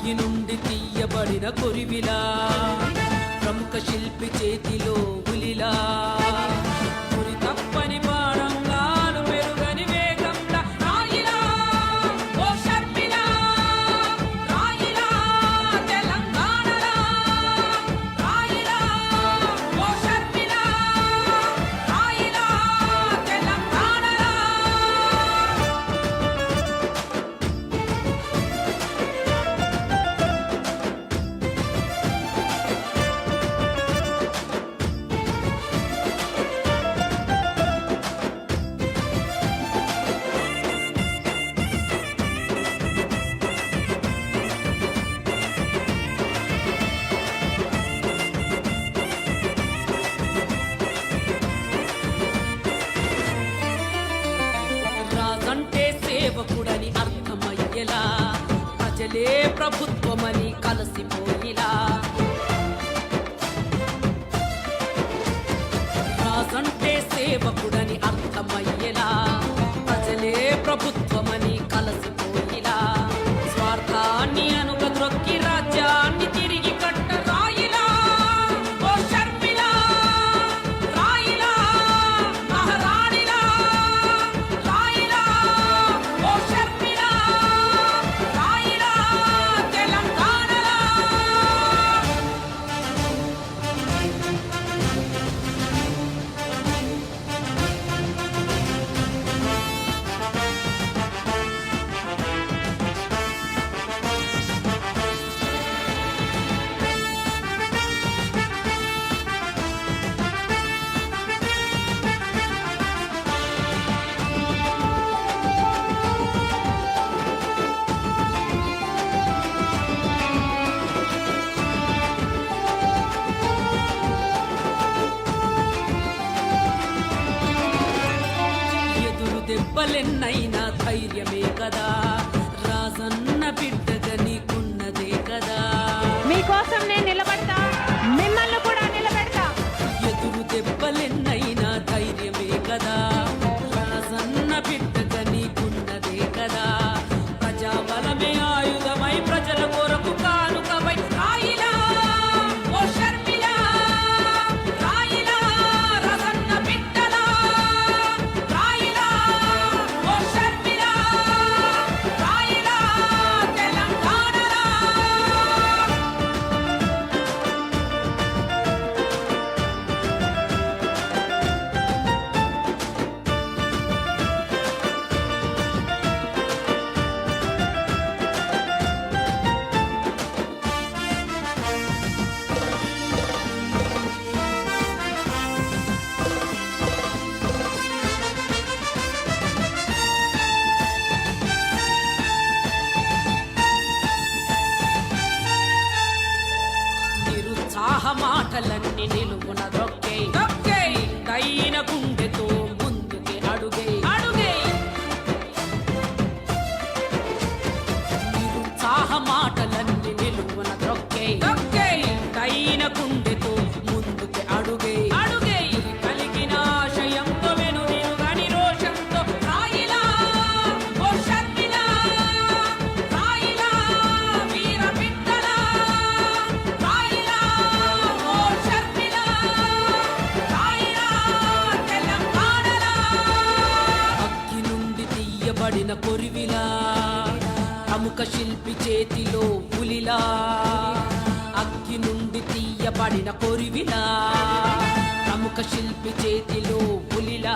అగ్గి నుండి తీయబడిన కొరివిలా ప్రముఖ శిల్పి చేతిలో ఉలిలా గురి తప్పని బాణంగాను మెరుగని వేగంలా రాయిలా ఓ షర్మిలా రాయిలా తెలంగాణలా రాయిలా ఓ షర్మిలా రాయిలా తెలంగాణలా రాజంటే సేవకుడని అర్థమయ్యేలా ప్రజలే ప్రభుత్వమని కలసిపోయిలా రాజంటే సేవకుడని అర్థమయ్యేలా ప్రజలే ప్రభుత్వమని కలసిపోయిలా స్వార్థాన్ని అనుగద్రొక్కి రాజ్యాన్ని తిరిగి కట్ట రాయిలా ఓ షర్మిలా రాయిలా మహారాణిలా రాయిలా ఓ షర్మిలా రాయిలా తెలంగాణలా ఎదురు దెబ్బలెన్నైనా ధైర్యమే కదా రాజన్న బిడ్డగా నీకున్నదే కదా మీకోసం నేను నిలబడతా, మిమ్మల్ని కూడా నిలబెడతా. ఎదురు దెబ్బలెన్నైనా ధైర్యమే కదా రాజన్న బిడ్డగా నీకున్నదే కదా ప్రజాబలమే ఆయుధమై ప్రజల కొరకు కానుకవై రాయిలా ఓ షర్మిలా రాయిలా రాజన్న బిడ్డలా రాయిలా ఓ షర్మిలా రాయిలా తెలంగాణలా నిరుత్సాహ మాటలన్నీ నిలువున దొక్కే దైన గుండెతో ముందుకి అడుగే నిరుత్సాహ మాటలన్నీ నిలువున దొక్కే దైన గుండెతో ముందుకి అడుగే కలిగిన ఆశయంతో వెనుదిరుగని రోషంతో రాయిలా ఓ షర్మిలా రాయిలా వీర బిడ్డలా రాయిలా ఓ షర్మిలా రాయిలా తెలంగాణలా అగ్గి నుండి తీయబడిన కొరివిలా ప్రముఖ శిల్పి చేతిలో పులిలా అగ్గి నుండి తీయబడిన కొరివిలా ప్రముఖ శిల్పి చేతిలో పులిలా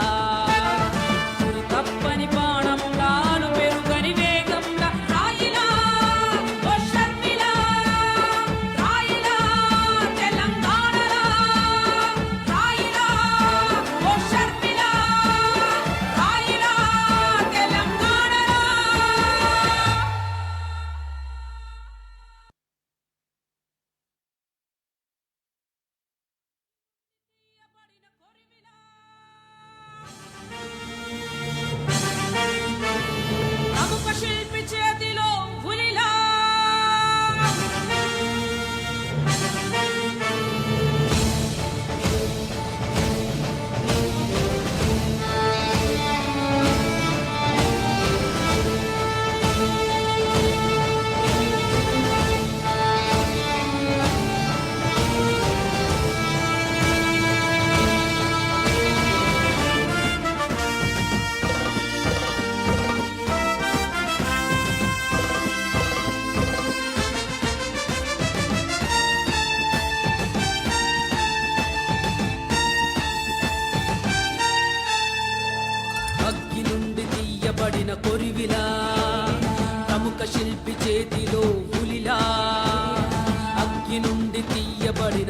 గురి తప్పని బాణంలాను పెరుగని వేగంలా రాయిలా ఓ షర్మిలా రాయిలా తెలంగాణలా రాయిలా ఓ షర్మిలా రాయిలా తెలంగాణలా తీయబడిన కొరివిలా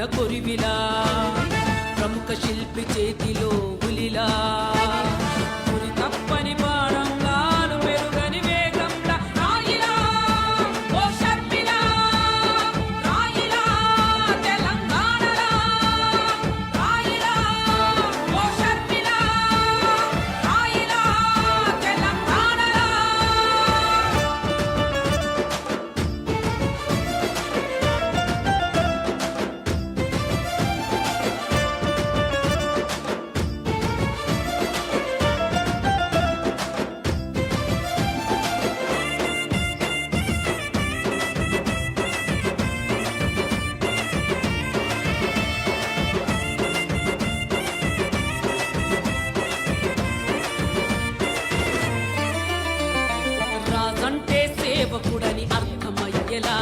పడిన కొరివిలా ప్రముఖ శిల్పి చేతిలో పులిలా పులి తప్పని బాణంలాలు మెరుగని వేగంలా రాయిలా ఓ షర్మిలా రాయిలా తెలంగాణలా రాయిలా ఓ షర్మిలా రాయిలా తెలంగాణలా రాజంటే సేవకుడని అర్థమయ్యేలా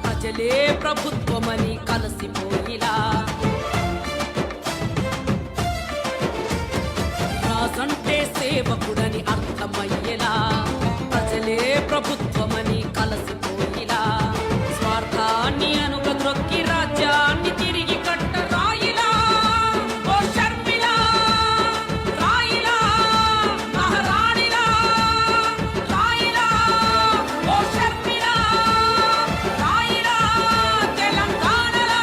ప్రజలే ప్రభుత్వమని కలసిపోయిలా రాజంటే సేవకుడని అర్థమయ్యేలా ప్రజలే ప్రభుత్వమని కలసిపోయిలా స్వార్థాన్ని అనుగద్రొక్కి రాజ్యాన్ని తిరిగి కట్ట రాయిలా ఓ షర్మిలా రాయిలా మహారాణిలా రాయిలా ఓ షర్మిలా రాయిలా తెలంగాణలా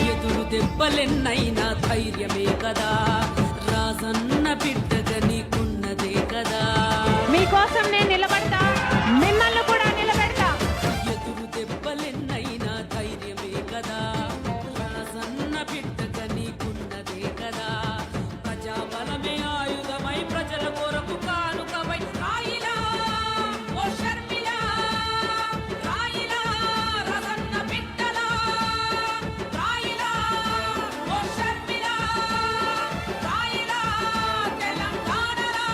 ఎదురు దెబ్బలెన్నైనా ధైర్యమే కదా రాజన్న బిడ్డగా నీకున్నదే కదా మీకోసం నేను నిలబడతా మిమ్మల్ని కూడా నిలబెడతా ఎదురు దెబ్బలెన్నైనా ధైర్యమే కదా రాజన్న బిడ్డగా నీకున్నదే కదా ప్రజాబలమే ఆయుధమై ప్రజల కొరకు కానుకవై రాయిలా ఓ షర్మిలా రాయిలా రాజన్న బిడ్డలా రాయిలా ఓ షర్మిలా రాయిలా తెలంగాణలా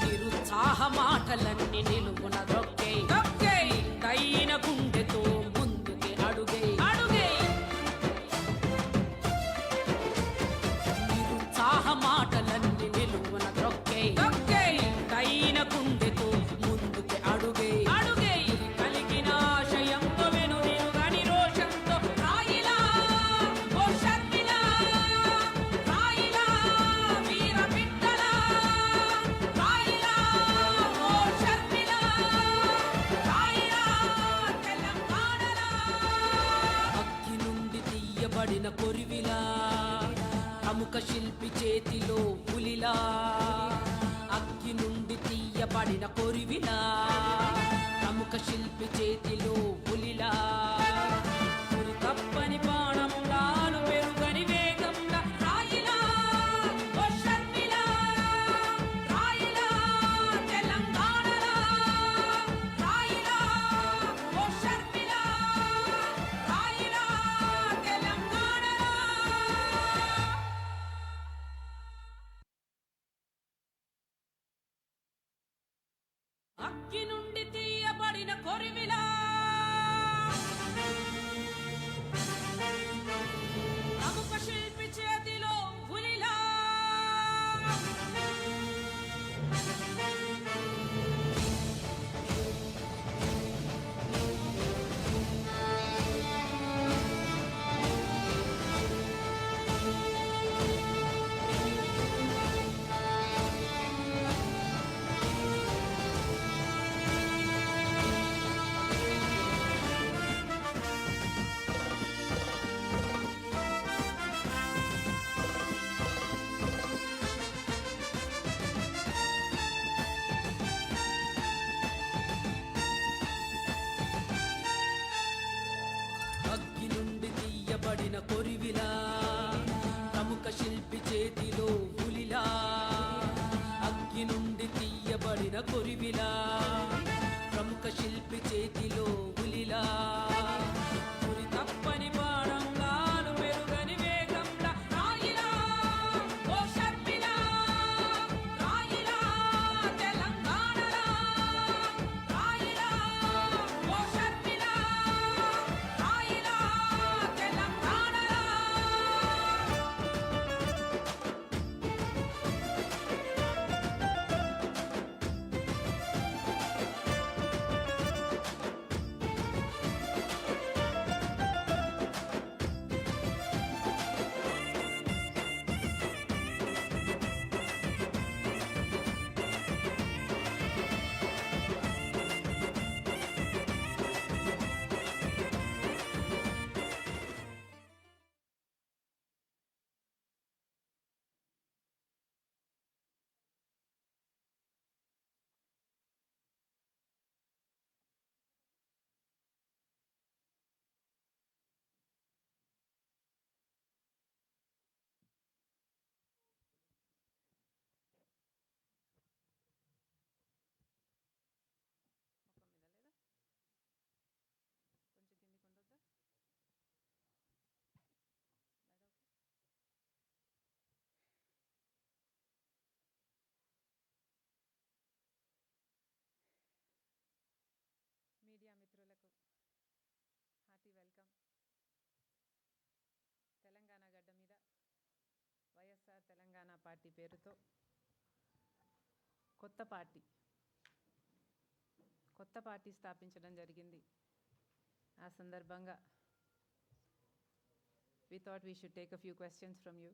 నిరుత్సాహ మాటలన్నీ నిలువున దొక్కే దైన గుండెతో ముందుకి అడుగే నిరుత్సాహ మాటలన్నీ నిలువున దొక్కే దైన గుండెతో ముందుకి అడుగే కలిగిన ఆశయంతో వెనుదిరుగని రోషంతో రాయిలా ఓ షర్మిలా రాయిలా వీర బిడ్డలా రాయిలా ఓ షర్మిలా రాయిలా తెలంగాణలా అగ్గి నుండి తీయబడిన కొరివిలా ప్రముఖ శిల్పి చేతిలో పులిలా అగ్గి నుండి తీయబడిన కొరివిలా ప్రముఖ శిల్పి చేతిలో పులిలా పులి తప్పని బాణంలాలు పెరుగని వేగంలా రాయిలా ఓ షర్మిలా రాయిలా తెలంగాణలా రాయిలా ఓ షర్మిలా రాయిలా తెలంగాణలా అగ్గి నుండి తీయబడిన కొరివిలా ప్రముఖ శిల్పి చేతిలో పులిలా తీయబడిన కొరివిలా ప్రముఖ శిల్పి చేతిలో పులిలా అగ్గి నుండి తీయబడిన కొరివిలా ప్రముఖ శిల్పి చేతిలో పులిలా పులి తప్పని బాణంలాలు మెరుగని వేగంలా రాయిలా ఓ షర్మిలా రాయిలా తెలంగాణలా రాయిలా ఓ షర్మిలా రాయిలా తెలంగాణలా మీడియా మిత్రులకు హార్టీ వెల్కమ్. తెలంగాణ గడ్డ మీద వైఎస్ఆర్ తెలంగాణ పార్టీ పేరుతో కొత్త పార్టీ స్థాపించడం జరిగింది. ఆ సందర్భంగా we thought we should take a few questions from you.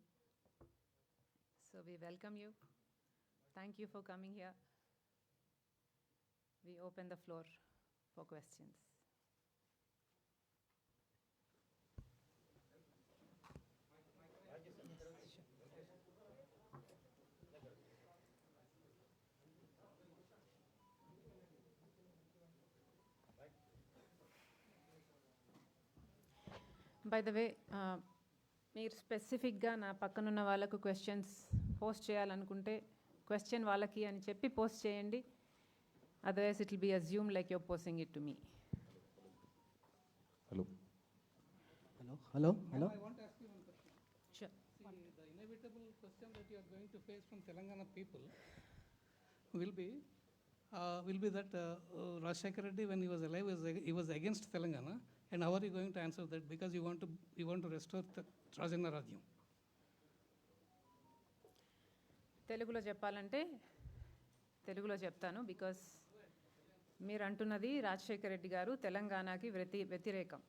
So we welcome you. Thank you for coming here. We open the floor for questions. By the way, మీరు స్పెసిఫిక్గా నా పక్కనున్న వాళ్ళకు క్వశ్చన్స్ పోస్ట్ చేయాలనుకుంటే క్వశ్చన్ వాళ్ళకి అని చెప్పి post చేయండి. Otherwise, it will be assumed like you're posting it to me. Hello. I want to ask you one question. Sure. See, the inevitable question that you are going to face from Telangana people will be that Rajshekar Reddy, when he was alive, he was against Telangana, and how are you going to answer that? Because you want to restore Rajendra Rajyam. తెలుగులో చెప్పాలంటే తెలుగులో చెప్తాను. Because మీరు అంటున్నది రాజశేఖర రెడ్డి గారు తెలంగాణకి వ్యతిరేకం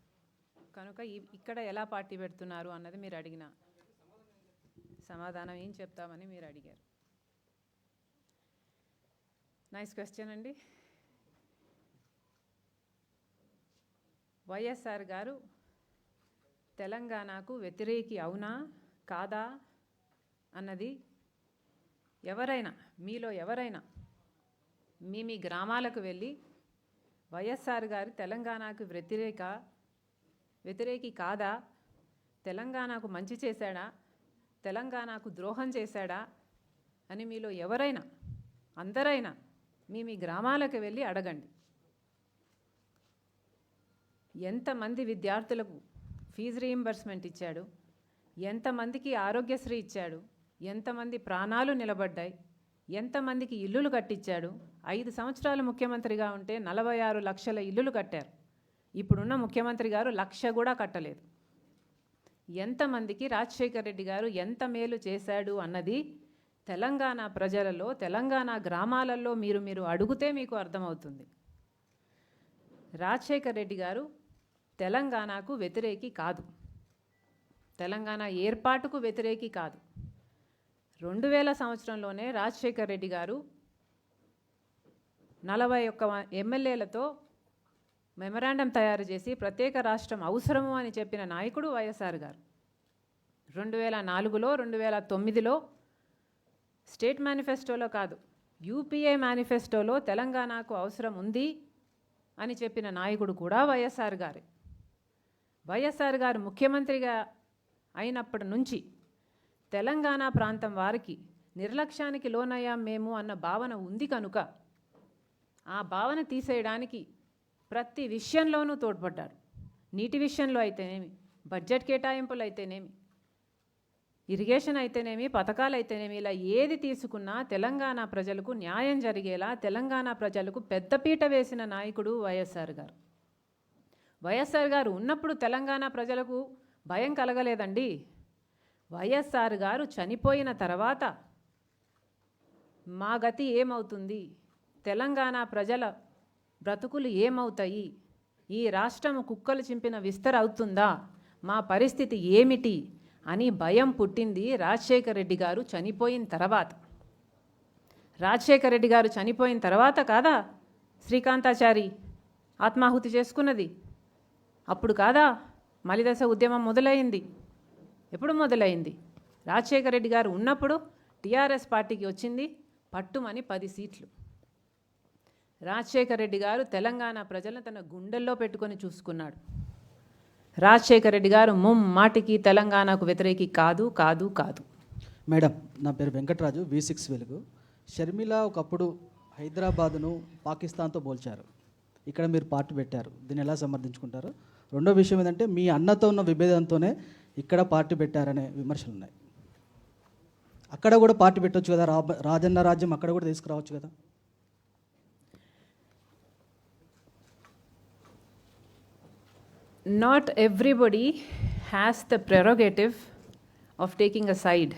కనుక ఇక్కడ ఎలా పార్టీ పెడుతున్నారు అన్నది మీరు అడిగిన సమాధానం ఏం చెప్తామని మీరు అడిగారు. నైస్ క్వశ్చన్ అండి. వైఎస్ఆర్ గారు తెలంగాణకు వ్యతిరేకి అవునా కాదా అన్నది ఎవరైనా మీలో ఎవరైనా మీ గ్రామాలకు వెళ్ళి వైఎస్ఆర్ గారు తెలంగాణకు వ్యతిరేకి కాదా, తెలంగాణకు మంచి చేశాడా, తెలంగాణకు ద్రోహం చేశాడా అని మీలో ఎవరైనా అందరైనా మీ గ్రామాలకు వెళ్ళి అడగండి. ఎంతమంది విద్యార్థులకు ఫీజు రీయింబర్స్మెంట్ ఇచ్చాడు, ఎంతమందికి ఆరోగ్యశ్రీ ఇచ్చాడు, ఎంతమంది ప్రాణాలు నిలబడ్డాయి, ఎంతమందికి ఇల్లులు కట్టించాడు. 5 సంవత్సరాలు ముఖ్యమంత్రిగా ఉంటే 46 లక్షల ఇల్లులు కట్టారు. ఇప్పుడున్న ముఖ్యమంత్రి గారు 1,00,000 కూడా కట్టలేదు. ఎంతమందికి రాజశేఖర్ రెడ్డి గారు ఎంత మేలు చేశాడు అన్నది తెలంగాణ ప్రజలలో తెలంగాణ గ్రామాలలో మీరు అడిగితే మీకు అర్థమవుతుంది. రాజశేఖర్ రెడ్డి గారు తెలంగాణకు వ్యతిరేకి కాదు, తెలంగాణ ఏర్పాటుకు వ్యతిరేకి కాదు. 2000 సంవత్సరంలోనే రాజశేఖర్ రెడ్డి గారు 41 ఎమ్మెల్యేలతో మెమరాండం తయారు చేసి ప్రత్యేక రాష్ట్రం అవసరము అని చెప్పిన నాయకుడు వైఎస్ఆర్ గారు. 2004లో 2009లో స్టేట్ మేనిఫెస్టోలో కాదు, యూపీఏ మేనిఫెస్టోలో తెలంగాణకు అవసరం ఉంది అని చెప్పిన నాయకుడు కూడా వైఎస్ఆర్ గారే. వైఎస్ఆర్ గారు ముఖ్యమంత్రిగా అయినప్పటి నుంచి తెలంగాణ ప్రాంతం వారికి నిర్లక్ష్యానికి లోనయ్యాం మేము అన్న భావన ఉంది కనుక ఆ భావన తీసేయడానికి ప్రతి విషయంలోనూ తోడ్పడ్డారు. నీటి విషయంలో అయితేనేమి, బడ్జెట్ కేటాయింపులు అయితేనేమి, ఇరిగేషన్ అయితేనేమి, పథకాలు అయితేనేమి, ఇలా ఏది తీసుకున్నా తెలంగాణ ప్రజలకు న్యాయం జరిగేలా తెలంగాణ ప్రజలకు పెద్దపీట వేసిన నాయకుడు వైఎస్ఆర్ గారు. వైఎస్ఆర్ గారు ఉన్నప్పుడు తెలంగాణ ప్రజలకు భయం కలగలేదండి. వైఎస్ఆర్ గారు చనిపోయిన తర్వాత మా గతి ఏమవుతుంది, తెలంగాణ ప్రజల బ్రతుకులు ఏమవుతాయి, ఈ రాష్ట్రం కుక్కలు చింపిన విస్తర అవుతుందా, మా పరిస్థితి ఏమిటి అని భయం పుట్టింది రాజశేఖర రెడ్డి గారు చనిపోయిన తర్వాత. రాజశేఖర రెడ్డి గారు చనిపోయిన తర్వాత కాదా శ్రీకాంతాచారి ఆత్మాహుతి చేసుకున్నది? అప్పుడు కాదా మలిదశ ఉద్యమం మొదలైంది? ఎప్పుడు మొదలైంది? రాజశేఖర రెడ్డి గారు ఉన్నప్పుడు టీఆర్ఎస్ పార్టీకి వచ్చింది పట్టుమని 10 సీట్లు. రాజశేఖర రెడ్డి గారు తెలంగాణ ప్రజలను తన గుండెల్లో పెట్టుకొని చూసుకున్నాడు. రాజశేఖర రెడ్డి గారు ముమ్మాటికి తెలంగాణకు వ్యతిరేకి కాదు కాదు కాదు. మేడం, నా పేరు వెంకటరాజు, V6 వెలుగు. షర్మిల ఒకప్పుడు హైదరాబాదును పాకిస్తాన్తో పోల్చారు. ఇక్కడ మీరు పార్టీ పెట్టారు, దీన్ని ఎలా సమర్థించుకుంటారు? రెండో విషయం ఏంటంటే మీ అన్నతో ఉన్న విభేదంతోనే ఇక్కడ పార్టీ పెట్టారనే విమర్శలు ఉన్నాయి. అక్కడ కూడా పార్టీ పెట్టవచ్చు కదా, రాజన్న రాజ్యం అక్కడ కూడా తీసుకురావచ్చు కదా. Not everybody has the prerogative of taking a side.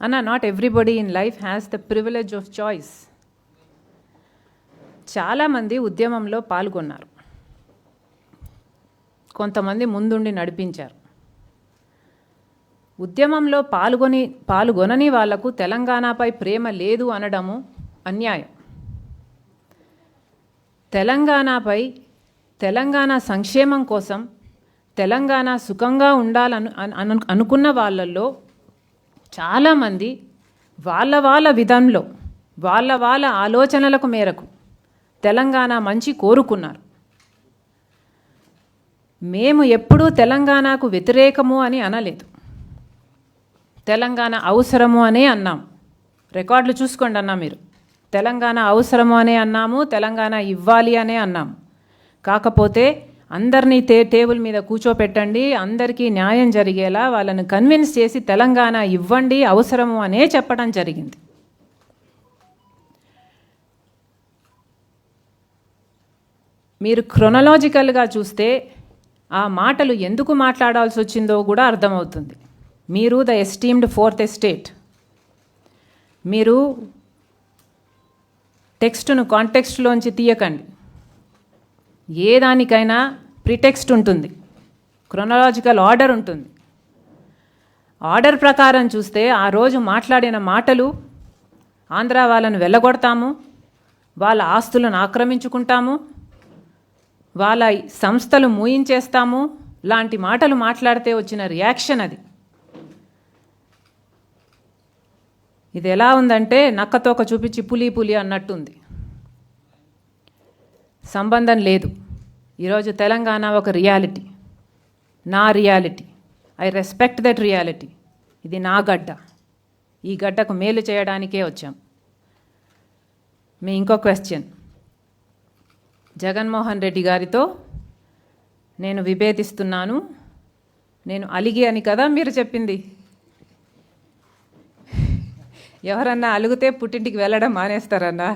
Anna, not everybody in life has the privilege of choice. చాలామంది ఉద్యమంలో పాల్గొన్నారు, కొంతమంది ముందుండి నడిపించారు. ఉద్యమంలో పాల్గొనని వాళ్లకు తెలంగాణపై ప్రేమ లేదు అనడము అన్యాయం. తెలంగాణ సంక్షేమం కోసం, తెలంగాణ సుఖంగా ఉండాలని అనుకున్న వాళ్ళల్లో చాలామంది వాళ్ళ విధంలో వాళ్ళ ఆలోచనలకు మేరకు తెలంగాణ మంచి కోరుకున్నారు. మేము ఎప్పుడూ తెలంగాణకు వ్యతిరేకము అని అనలేదు, తెలంగాణ అవసరము అనే అన్నాం. రికార్డులు చూసుకోండి అన్నా మీరు. తెలంగాణ అవసరము అనే అన్నాము, తెలంగాణ ఇవ్వాలి అనే అన్నాము. కాకపోతే అందరినీ టేబుల్ మీద కూర్చోపెట్టండి, అందరికీ న్యాయం జరిగేలా వాళ్ళని కన్విన్స్ చేసి తెలంగాణ ఇవ్వండి, అవసరము అనే చెప్పడం జరిగింది. మీరు క్రొనలాజికల్గా చూస్తే ఆ మాటలు ఎందుకు మాట్లాడాల్సి వచ్చిందో కూడా అర్థమవుతుంది. మీరు ద ఎస్టీమ్డ్ 4th ఎస్టేట్, మీరు టెక్స్ట్ను కాంటెక్స్ట్లోంచి తీయకండి. ఏ దానికైనా ప్రిటెక్స్ట్ ఉంటుంది, క్రొనలాజికల్ ఆర్డర్ ఉంటుంది. ఆర్డర్ ప్రకారం చూస్తే ఆ రోజు మాట్లాడిన మాటలు ఆంధ్ర వాళ్ళను వెళ్ళగొడతాము, వాళ్ళ ఆస్తులను ఆక్రమించుకుంటాము, వాళ్ళ సంస్థలు మూయించేస్తాము లాంటి మాటలు మాట్లాడితే వచ్చిన రియాక్షన్ అది. ఇది ఎలా ఉందంటే నక్కతోక చూపించి పులి అన్నట్టుంది. సంబంధం లేదు. ఈరోజు తెలంగాణ ఒక రియాలిటీ, నా reality. I respect that reality. ఇది నా గడ్డ, ఈ గడ్డకు మేలు చేయడానికే వచ్చాం. మీ ఇంకో క్వశ్చన్, జగన్మోహన్ రెడ్డి గారితో నేను విభేదిస్తున్నాను, నేను అలిగి అని కదా మీరు చెప్పింది. ఎవరన్నా అలిగితే పుట్టింటికి వెళ్ళడం మానేస్తారన్నా,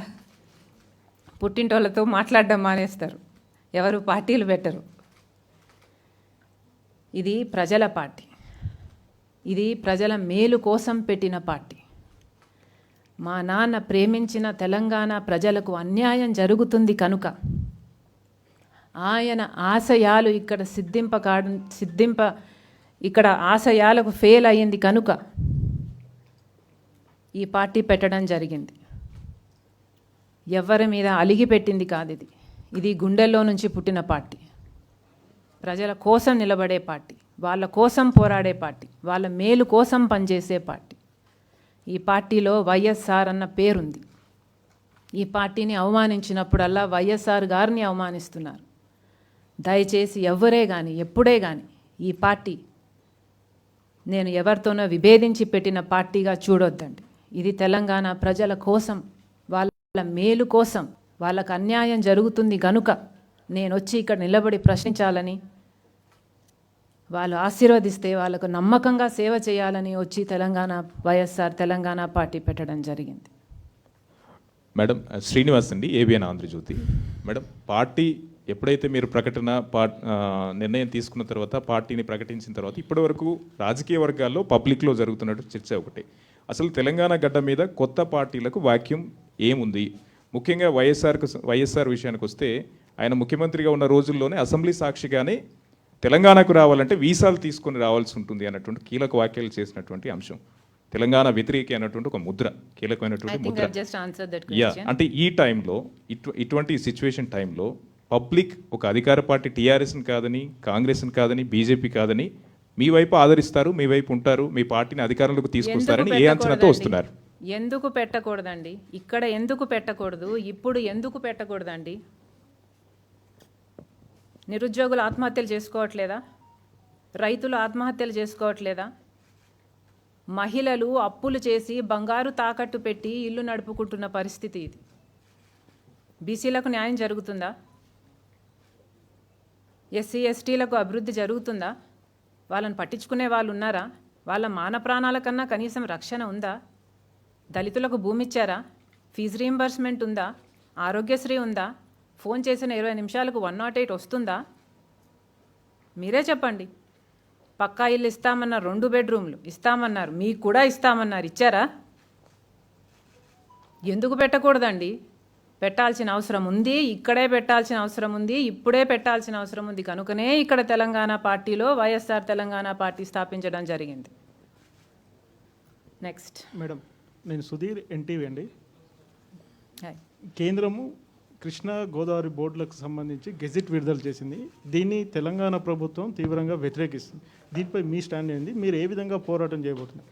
పుట్టింటోళ్ళతో మాట్లాడడం మానేస్తారు, ఎవరు పార్టీలు పెట్టరు. ఇది ప్రజల పార్టీ, ఇది ప్రజల మేలు కోసం పెట్టిన పార్టీ. మా నాన్న ప్రేమించిన తెలంగాణ ప్రజలకు అన్యాయం జరుగుతుంది కనుక, ఆయన ఆశయాలు ఇక్కడ ఆశయాలకు ఫెయిల్ అయ్యింది కనుక ఈ పార్టీ పెట్టడం జరిగింది. ఎవరి మీద అలిగి పెట్టింది కాదు ఇది. ఇది గుండెల్లో నుంచి పుట్టిన పార్టీ, ప్రజల కోసం నిలబడే పార్టీ, వాళ్ళ కోసం పోరాడే పార్టీ, వాళ్ళ మేలు కోసం పనిచేసే పార్టీ. ఈ పార్టీలో వైఎస్ఆర్ అన్న పేరుంది. ఈ పార్టీని అవమానించినప్పుడల్లా వైఎస్ఆర్ గారిని అవమానిస్తున్నారు. దయచేసి ఎవరే కానీ ఎప్పుడే కానీ ఈ పార్టీ నేను ఎవరితోనో విభేదించి పెట్టిన పార్టీగా చూడొద్దండి. ఇది తెలంగాణ ప్రజల కోసం, వాళ్ళ మేలు కోసం, వాళ్ళకు అన్యాయం జరుగుతుంది గనుక నేను వచ్చి ఇక్కడ నిలబడి ప్రశ్నించాలని, వాళ్ళు ఆశీర్వదిస్తే వాళ్ళకు నమ్మకంగా సేవ చేయాలని వచ్చి వైఎస్ఆర్ తెలంగాణ పార్టీ పెట్టడం జరిగింది. మేడం, శ్రీనివాస్ అండి, ఏబిఎన్ ఆంధ్రజ్యోతి. మేడం, పార్టీ ఎప్పుడైతే మీరు నిర్ణయం తీసుకున్న తర్వాత, పార్టీని ప్రకటించిన తర్వాత ఇప్పటివరకు రాజకీయ వర్గాల్లో పబ్లిక్లో జరుగుతున్నట్టు చర్చ ఒకటి. అసలు తెలంగాణ గడ్డ మీద కొత్త పార్టీలకు వాక్యూమ్ ఏముంది? ముఖ్యంగా వైఎస్ఆర్ విషయానికి వస్తే ఆయన ముఖ్యమంత్రిగా ఉన్న రోజుల్లోనే అసెంబ్లీ సాక్షిగానే తెలంగాణకు రావాలంటే వీసాలు తీసుకొని రావాల్సి ఉంటుంది అన్నటువంటి కీలక వ్యాఖ్యలు చేసినటువంటి అంశం. తెలంగాణ వ్యతిరేకి అన్నటువంటి ఒక ముద్ర, కీలకమైనటువంటి ముద్ర. అంటే ఈ టైంలో, ఇటువంటి సిచ్యువేషన్ టైంలో పబ్లిక్ ఒక అధికార పార్టీ టీఆర్ఎస్ని కాదని, కాంగ్రెస్ని కాదని, బీజేపీ కాదని మీ వైపు ఆదరిస్తారు, మీ వైపు ఉంటారు, మీ పార్టీని అధికారంలోకి తీసుకొస్తారని ఏ అంచనాతో వస్తున్నారు? ఎందుకు పెట్టకూడదండి? ఇక్కడ ఎందుకు పెట్టకూడదు? ఇప్పుడు ఎందుకు పెట్టకూడదండి? నిరుద్యోగులు ఆత్మహత్యలు చేసుకోవట్లేదా? రైతులు ఆత్మహత్యలు చేసుకోవట్లేదా? మహిళలు అప్పులు చేసి బంగారు తాకట్టు పెట్టి ఇల్లు నడుపుకుంటున్న పరిస్థితి ఇది. బీసీలకు న్యాయం జరుగుతుందా? ఎస్సీ ఎస్టీలకు అభివృద్ధి జరుగుతుందా? వాళ్ళని పట్టించుకునే వాళ్ళు ఉన్నారా? వాళ్ళ మాన ప్రాణాల కన్నా కనీసం రక్షణ ఉందా? దళితులకు భూమి ఇచ్చారా? ఫీజు రీయింబర్స్మెంట్ ఉందా? ఆరోగ్యశ్రీ ఉందా? ఫోన్ చేసిన 20 నిమిషాలకు 108 వస్తుందా? మీరే చెప్పండి. పక్కా ఇల్లు ఇస్తామన్నారు, 2 బెడ్రూమ్లు ఇస్తామన్నారు, మీకు కూడా ఇస్తామన్నారు, ఇచ్చారా? ఎందుకు పెట్టకూడదండి? పెట్టాల్సిన అవసరం ఉంది, ఇక్కడే పెట్టాల్సిన అవసరం ఉంది, ఇప్పుడే పెట్టాల్సిన అవసరం ఉంది. కనుకనే ఇక్కడ తెలంగాణ పార్టీలో వైఎస్ఆర్ తెలంగాణ పార్టీ స్థాపించడం జరిగింది. నెక్స్ట్. మేడం, నేను సుధీర్, ఎన్టీవీ అండి. హాయ్. కేంద్రము కృష్ణా గోదావరి బోర్డులకు సంబంధించి గెజిట్ విడుదల చేసింది. దీన్ని తెలంగాణ ప్రభుత్వం తీవ్రంగా వ్యతిరేకిస్తుంది. దీనిపై మీ స్టాండ్ ఏంది? మీరు ఏ విధంగా పోరాటం చేయబోతున్నారు?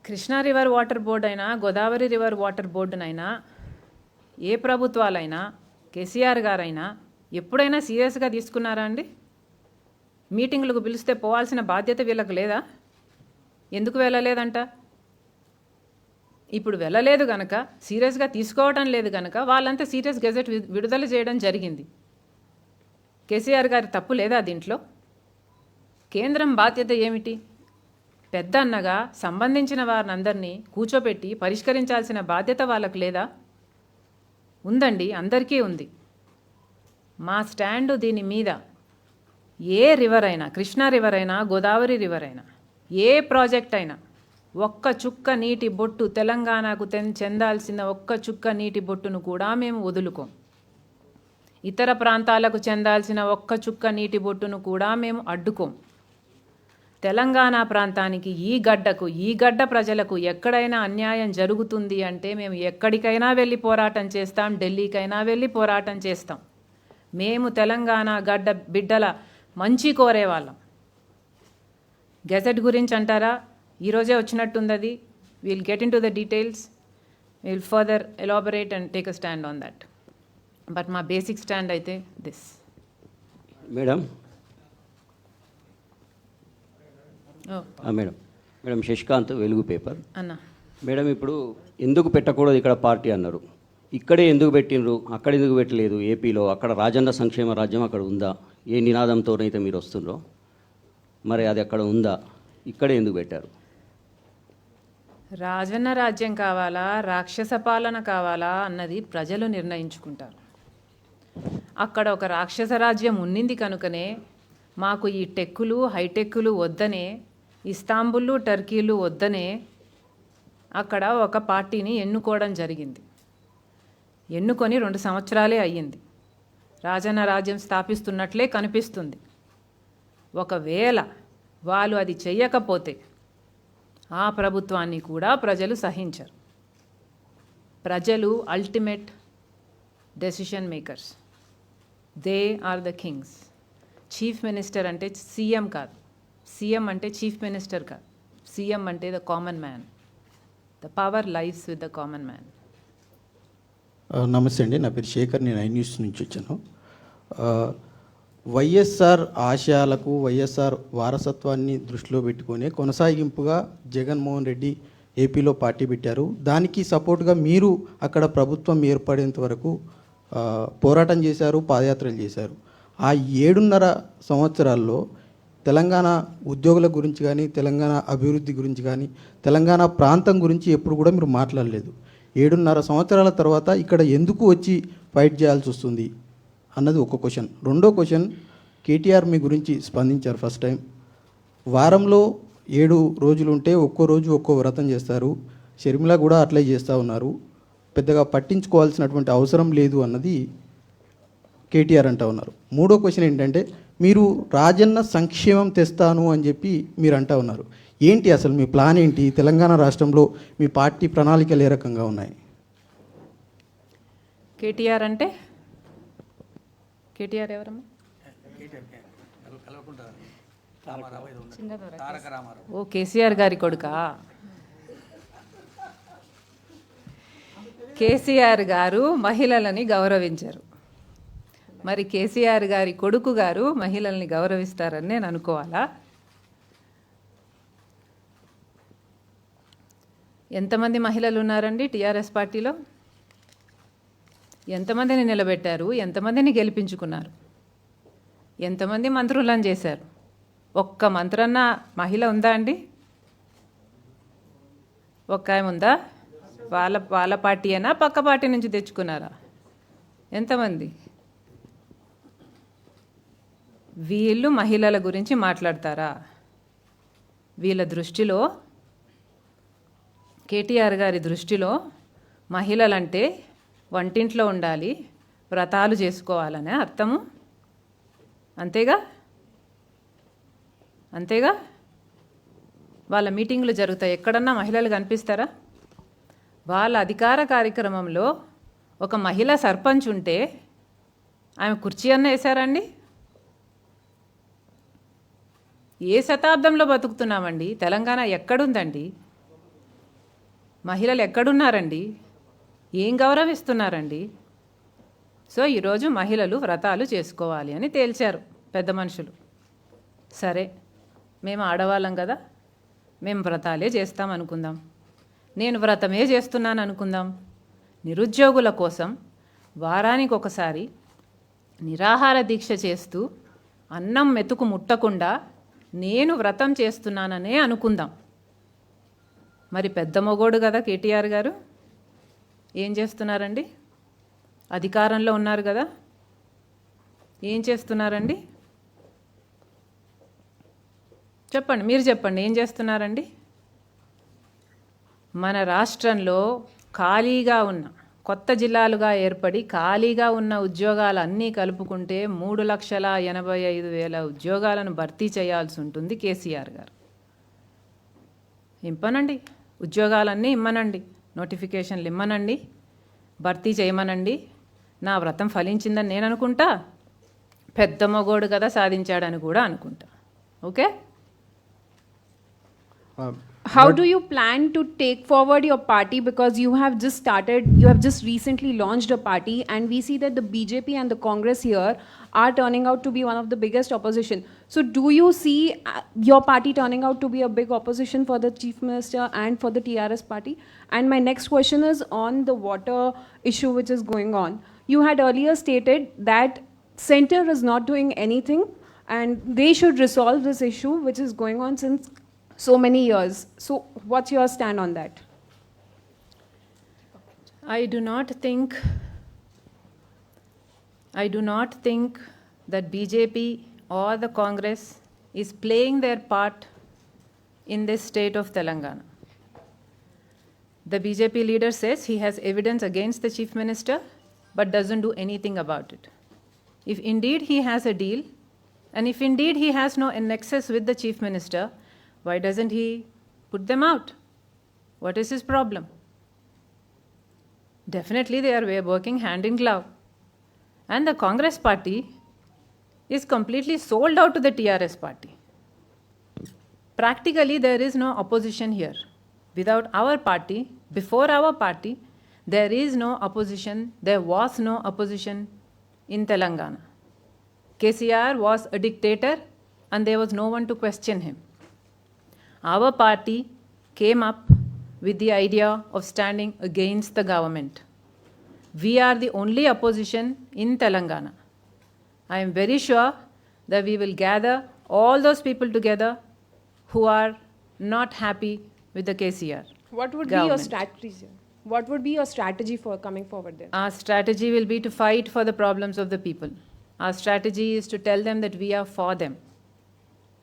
కృష్ణా రివర్ వాటర్ బోర్డు అయినా, గోదావరి రివర్ వాటర్ బోర్డునైనా, ఏ ప్రభుత్వాలైనా, కేసీఆర్ గారైనా ఎప్పుడైనా సీరియస్గా తీసుకున్నారా అండి? మీటింగ్లకు పిలిస్తే పోవాల్సిన బాధ్యత వీళ్ళకు లేదా? ఎందుకు వెళ్ళలేదంట? ఇప్పుడు వెళ్ళలేదు కనుక, సీరియస్గా తీసుకోవడం లేదు కనుక వాళ్ళంతా సీరియస్ గెజెట్ విడుదల చేయడం జరిగింది. కేసీఆర్ గారి తప్పు లేదా దీంట్లో? కేంద్రం బాధ్యత ఏమిటి? పెద్ద అన్నగా సంబంధించిన వారిని అందరినీ కూర్చోబెట్టి పరిష్కరించాల్సిన బాధ్యత వాళ్ళకు లేదా? ఉందండి, అందరికీ ఉంది. మా స్టాండు దీని మీద, ఏ రివర్ అయినా, కృష్ణా రివర్ అయినా, గోదావరి రివర్ అయినా, ఏ ప్రాజెక్ట్ అయినా, ఒక్క చుక్క నీటి బొట్టు తెలంగాణకు చెందాల్సిన ఒక్క చుక్క నీటి బొట్టును కూడా మేము వదులుకోం. ఇతర ప్రాంతాలకు చెందాల్సిన ఒక్క చుక్క నీటి బొట్టును కూడా మేము అడ్డుకోం. తెలంగాణ ప్రాంతానికి, ఈ గడ్డకు, ఈ గడ్డ ప్రజలకు ఎక్కడైనా అన్యాయం జరుగుతుంది అంటే మేము ఎక్కడికైనా వెళ్ళి పోరాటం చేస్తాం, ఢిల్లీకైనా వెళ్ళి పోరాటం చేస్తాం. మేము తెలంగాణ గడ్డ బిడ్డల మంచి కోరేవాళ్ళం. గెజెట్ గురించి అంటారా? ఈరోజే వచ్చినట్టుంది అది. Will get in to the details, will further elaborate and take a stand on that. But మా బేసిక్ స్టాండ్ అయితే దిస్. మేడం మేడం శశికాంత్, వెలుగు పేపర్ అన్న. మేడం, ఇప్పుడు ఎందుకు పెట్టకూడదు ఇక్కడ పార్టీ అన్నారు. ఇక్కడే ఎందుకు పెట్టినరు, అక్కడ ఎందుకు పెట్టలేదు? ఏపీలో అక్కడ రాజన్న సంక్షేమ రాజ్యం అక్కడ ఉందా? ఏ నినాదంతోనైతే మీరు వస్తుండ్రో మరి అది అక్కడ ఉందా? ఇక్కడే ఎందుకు పెట్టారు? రాజన్న రాజ్యం కావాలా, రాక్షస పాలన కావాలా అన్నది ప్రజలు నిర్ణయించుకుంటారు. అక్కడ ఒక రాక్షస రాజ్యం ఉన్నింది కనుకనే మాకు ఈ టెక్కులు, హైటెక్కులు వద్దనే, ఇస్తాంబుల్, టర్కీలు వద్దనే అక్కడ ఒక పార్టీని ఎన్నుకోవడం జరిగింది. ఎన్నుకొని 2 సంవత్సరాలే అయ్యింది. రాజన్న రాజ్యం స్థాపిస్తున్నట్లే కనిపిస్తుంది. ఒకవేళ వాళ్ళు అది చెయ్యకపోతే ఆ ప్రభుత్వాన్ని కూడా ప్రజలు సహించరు. ప్రజలు ultimate decision makers. They are the kings. Chief minister అంటే సీఎం కాదు, సీఎం అంటే చీఫ్ మినిస్టర్ కాదు, సీఎం అంటే the common man. The power lives with the common man. నమస్తే అండి, నా పేరు శేఖర్, నేను ఐ న్యూస్ నుంచి వచ్చాను. వైఎస్ఆర్ ఆశయాలకు వైఎస్ఆర్ వారసత్వాన్ని దృష్టిలో పెట్టుకొని కొనసాగింపుగా జగన్మోహన్ రెడ్డి ఏపీలో పార్టీ పెట్టారు. దానికి సపోర్ట్గా మీరు అక్కడ ప్రభుత్వం ఏర్పడేంత వరకు పోరాటం చేశారు, పాదయాత్రలు చేశారు. ఆ 7.5 సంవత్సరాల్లో తెలంగాణ ఉద్యోగుల గురించి కానీ, తెలంగాణ అభివృద్ధి గురించి కానీ, తెలంగాణ ప్రాంతం గురించి ఎప్పుడు కూడా మీరు మాట్లాడలేదు. 7.5 సంవత్సరాల తర్వాత ఇక్కడ ఎందుకు వచ్చి ఫైట్ చేయాల్సి వస్తుంది అన్నది ఒక క్వశ్చన్. రెండో క్వశ్చన్, కేటీఆర్ మీ గురించి స్పందించారు ఫస్ట్ టైం. వారంలో 7 రోజులు ఉంటే ఒక్కో రోజు ఒక్కో వ్రతం చేస్తారు. షర్మిల కూడా అట్లే చేస్తూ ఉన్నారు. పెద్దగా పట్టించుకోవాల్సినటువంటి అవసరం లేదు అన్నది కేటీఆర్ అంటూ ఉన్నారు. మూడో క్వశ్చన్ ఏంటంటే, మీరు రాజన్న సంక్షేమం తెస్తాను అని చెప్పి మీరు అంటూ ఉన్నారు. ఏంటి అసలు మీ ప్లాన్ ఏంటి? తెలంగాణ రాష్ట్రంలో మీ పార్టీ ప్రణాళికలు ఏ రకంగా ఉన్నాయి? కేటీఆర్ అంటే కేటీఆర్ ఎవరమ్మా? ఓ కేసీఆర్ గారి కొడుకా? కేసీఆర్ గారు మహిళలని గౌరవించారు. మరి కేసీఆర్ గారి కొడుకు గారు మహిళల్ని గౌరవిస్తారని నేను అనుకోవాలా? ఎంతమంది మహిళలు ఉన్నారండి టీఆర్ఎస్ పార్టీలో? ఎంతమందిని నిలబెట్టారు? ఎంతమందిని గెలిపించుకున్నారు? ఎంతమంది మంత్రులను చేశారు? ఒక్క మంత్రన్న మహిళ ఉందా అండి? ఒక్క ఆమె ఉందా? వాళ్ళ పార్టీ అయినా పక్క పార్టీ నుంచి తెచ్చుకున్నారా? ఎంతమంది? వీళ్ళు మహిళల గురించి మాట్లాడతారా? వీళ్ళ దృష్టిలో, కేటీఆర్ గారి దృష్టిలో మహిళలంటే వంటింట్లో ఉండాలి, వ్రతాలు చేసుకోవాలనే అర్థము. అంతేగా? అంతేగా? వాళ్ళ మీటింగ్లు జరుగుతాయి, ఎక్కడన్నా మహిళలు కనిపిస్తారా? వాళ్ళ అధికార కార్యక్రమంలో ఒక మహిళా సర్పంచ్ ఉంటే ఆమె కుర్చీ అన్న వేశారండి? ఏ శతాబ్దంలో బతుకుతున్నామండి? తెలంగాణ ఎక్కడుందండి? మహిళలు ఎక్కడున్నారండి? ఏం గౌరవిస్తున్నారండి? సో ఈరోజు మహిళలు వ్రతాలు చేసుకోవాలి అని తేల్చారు పెద్ద మనుషులు. సరే, మేము ఆడవాళ్ళం కదా, మేము వ్రతాలే చేస్తాం అనుకుందాం. నేను వ్రతమే చేస్తున్నాను అనుకుందాం. నిరుద్యోగుల కోసం వారానికి ఒకసారి నిరాహార దీక్ష చేస్తూ అన్నం మెతుకు ముట్టకుండా నేను వ్రతం చేస్తున్నాననే అనుకుందాం. మరి పెద్ద మొగోడు కదా కేటీఆర్ గారు, ఏం చేస్తున్నారండి? అధికారంలో ఉన్నారు కదా, ఏం చేస్తున్నారండి? చెప్పండి, మీరు చెప్పండి, ఏం చేస్తున్నారండి? మన రాష్ట్రంలో ఖాళీగా ఉన్న, కొత్త జిల్లాలుగా ఏర్పడి ఖాళీగా ఉన్న ఉద్యోగాలు అన్నీ కలుపుకుంటే 3,85,000 ఉద్యోగాలను భర్తీ చేయాల్సి ఉంటుంది కేసీఆర్ గారు. ఇంపనండి, ఉద్యోగాలన్నీ ఇమ్మనండి, నోటిఫికేషన్లు ఇమ్మనండి, భర్తీ చేయమనండి. నా వ్రతం ఫలించిందని నేను అనుకుంటా, పెద్ద మగోడు కదా సాధించాడని కూడా అనుకుంటా. Okay? How do you plan to take forward your party, because you have just recently launched a party, and we see that the BJP and the Congress here are turning out to be one of the biggest opposition. So do you see your party turning out to be a big opposition for the Chief Minister and for the TRS party? And my next question is on the water issue which is going on. You had earlier stated that center is not doing anything and they should resolve this issue which is going on since so many years. So what's your stand on that? I do not think that BJP or the Congress is playing their part in this state of Telangana. The BJP leader says he has evidence against the Chief Minister but doesn't do anything about it. If indeed he has a deal, and if indeed he has no nexus with the Chief Minister, why doesn't he put them out? What is his problem? Definitely they are working hand in glove. And the Congress party is completely sold out to the TRS party. Practically there is no opposition here. Without our party, before our party, there is no opposition, there was no opposition in Telangana. KCR was a dictator and there was no one to question him. Our party came up with the idea of standing against the government. We are the only opposition in Telangana. I am very sure that we will gather all those people together who are not happy with the KCR. What would be your government. strategy, sir? What would be your strategy for coming forward then? Our strategy will be to fight for the problems of the people. Our strategy is to tell them that we are for them.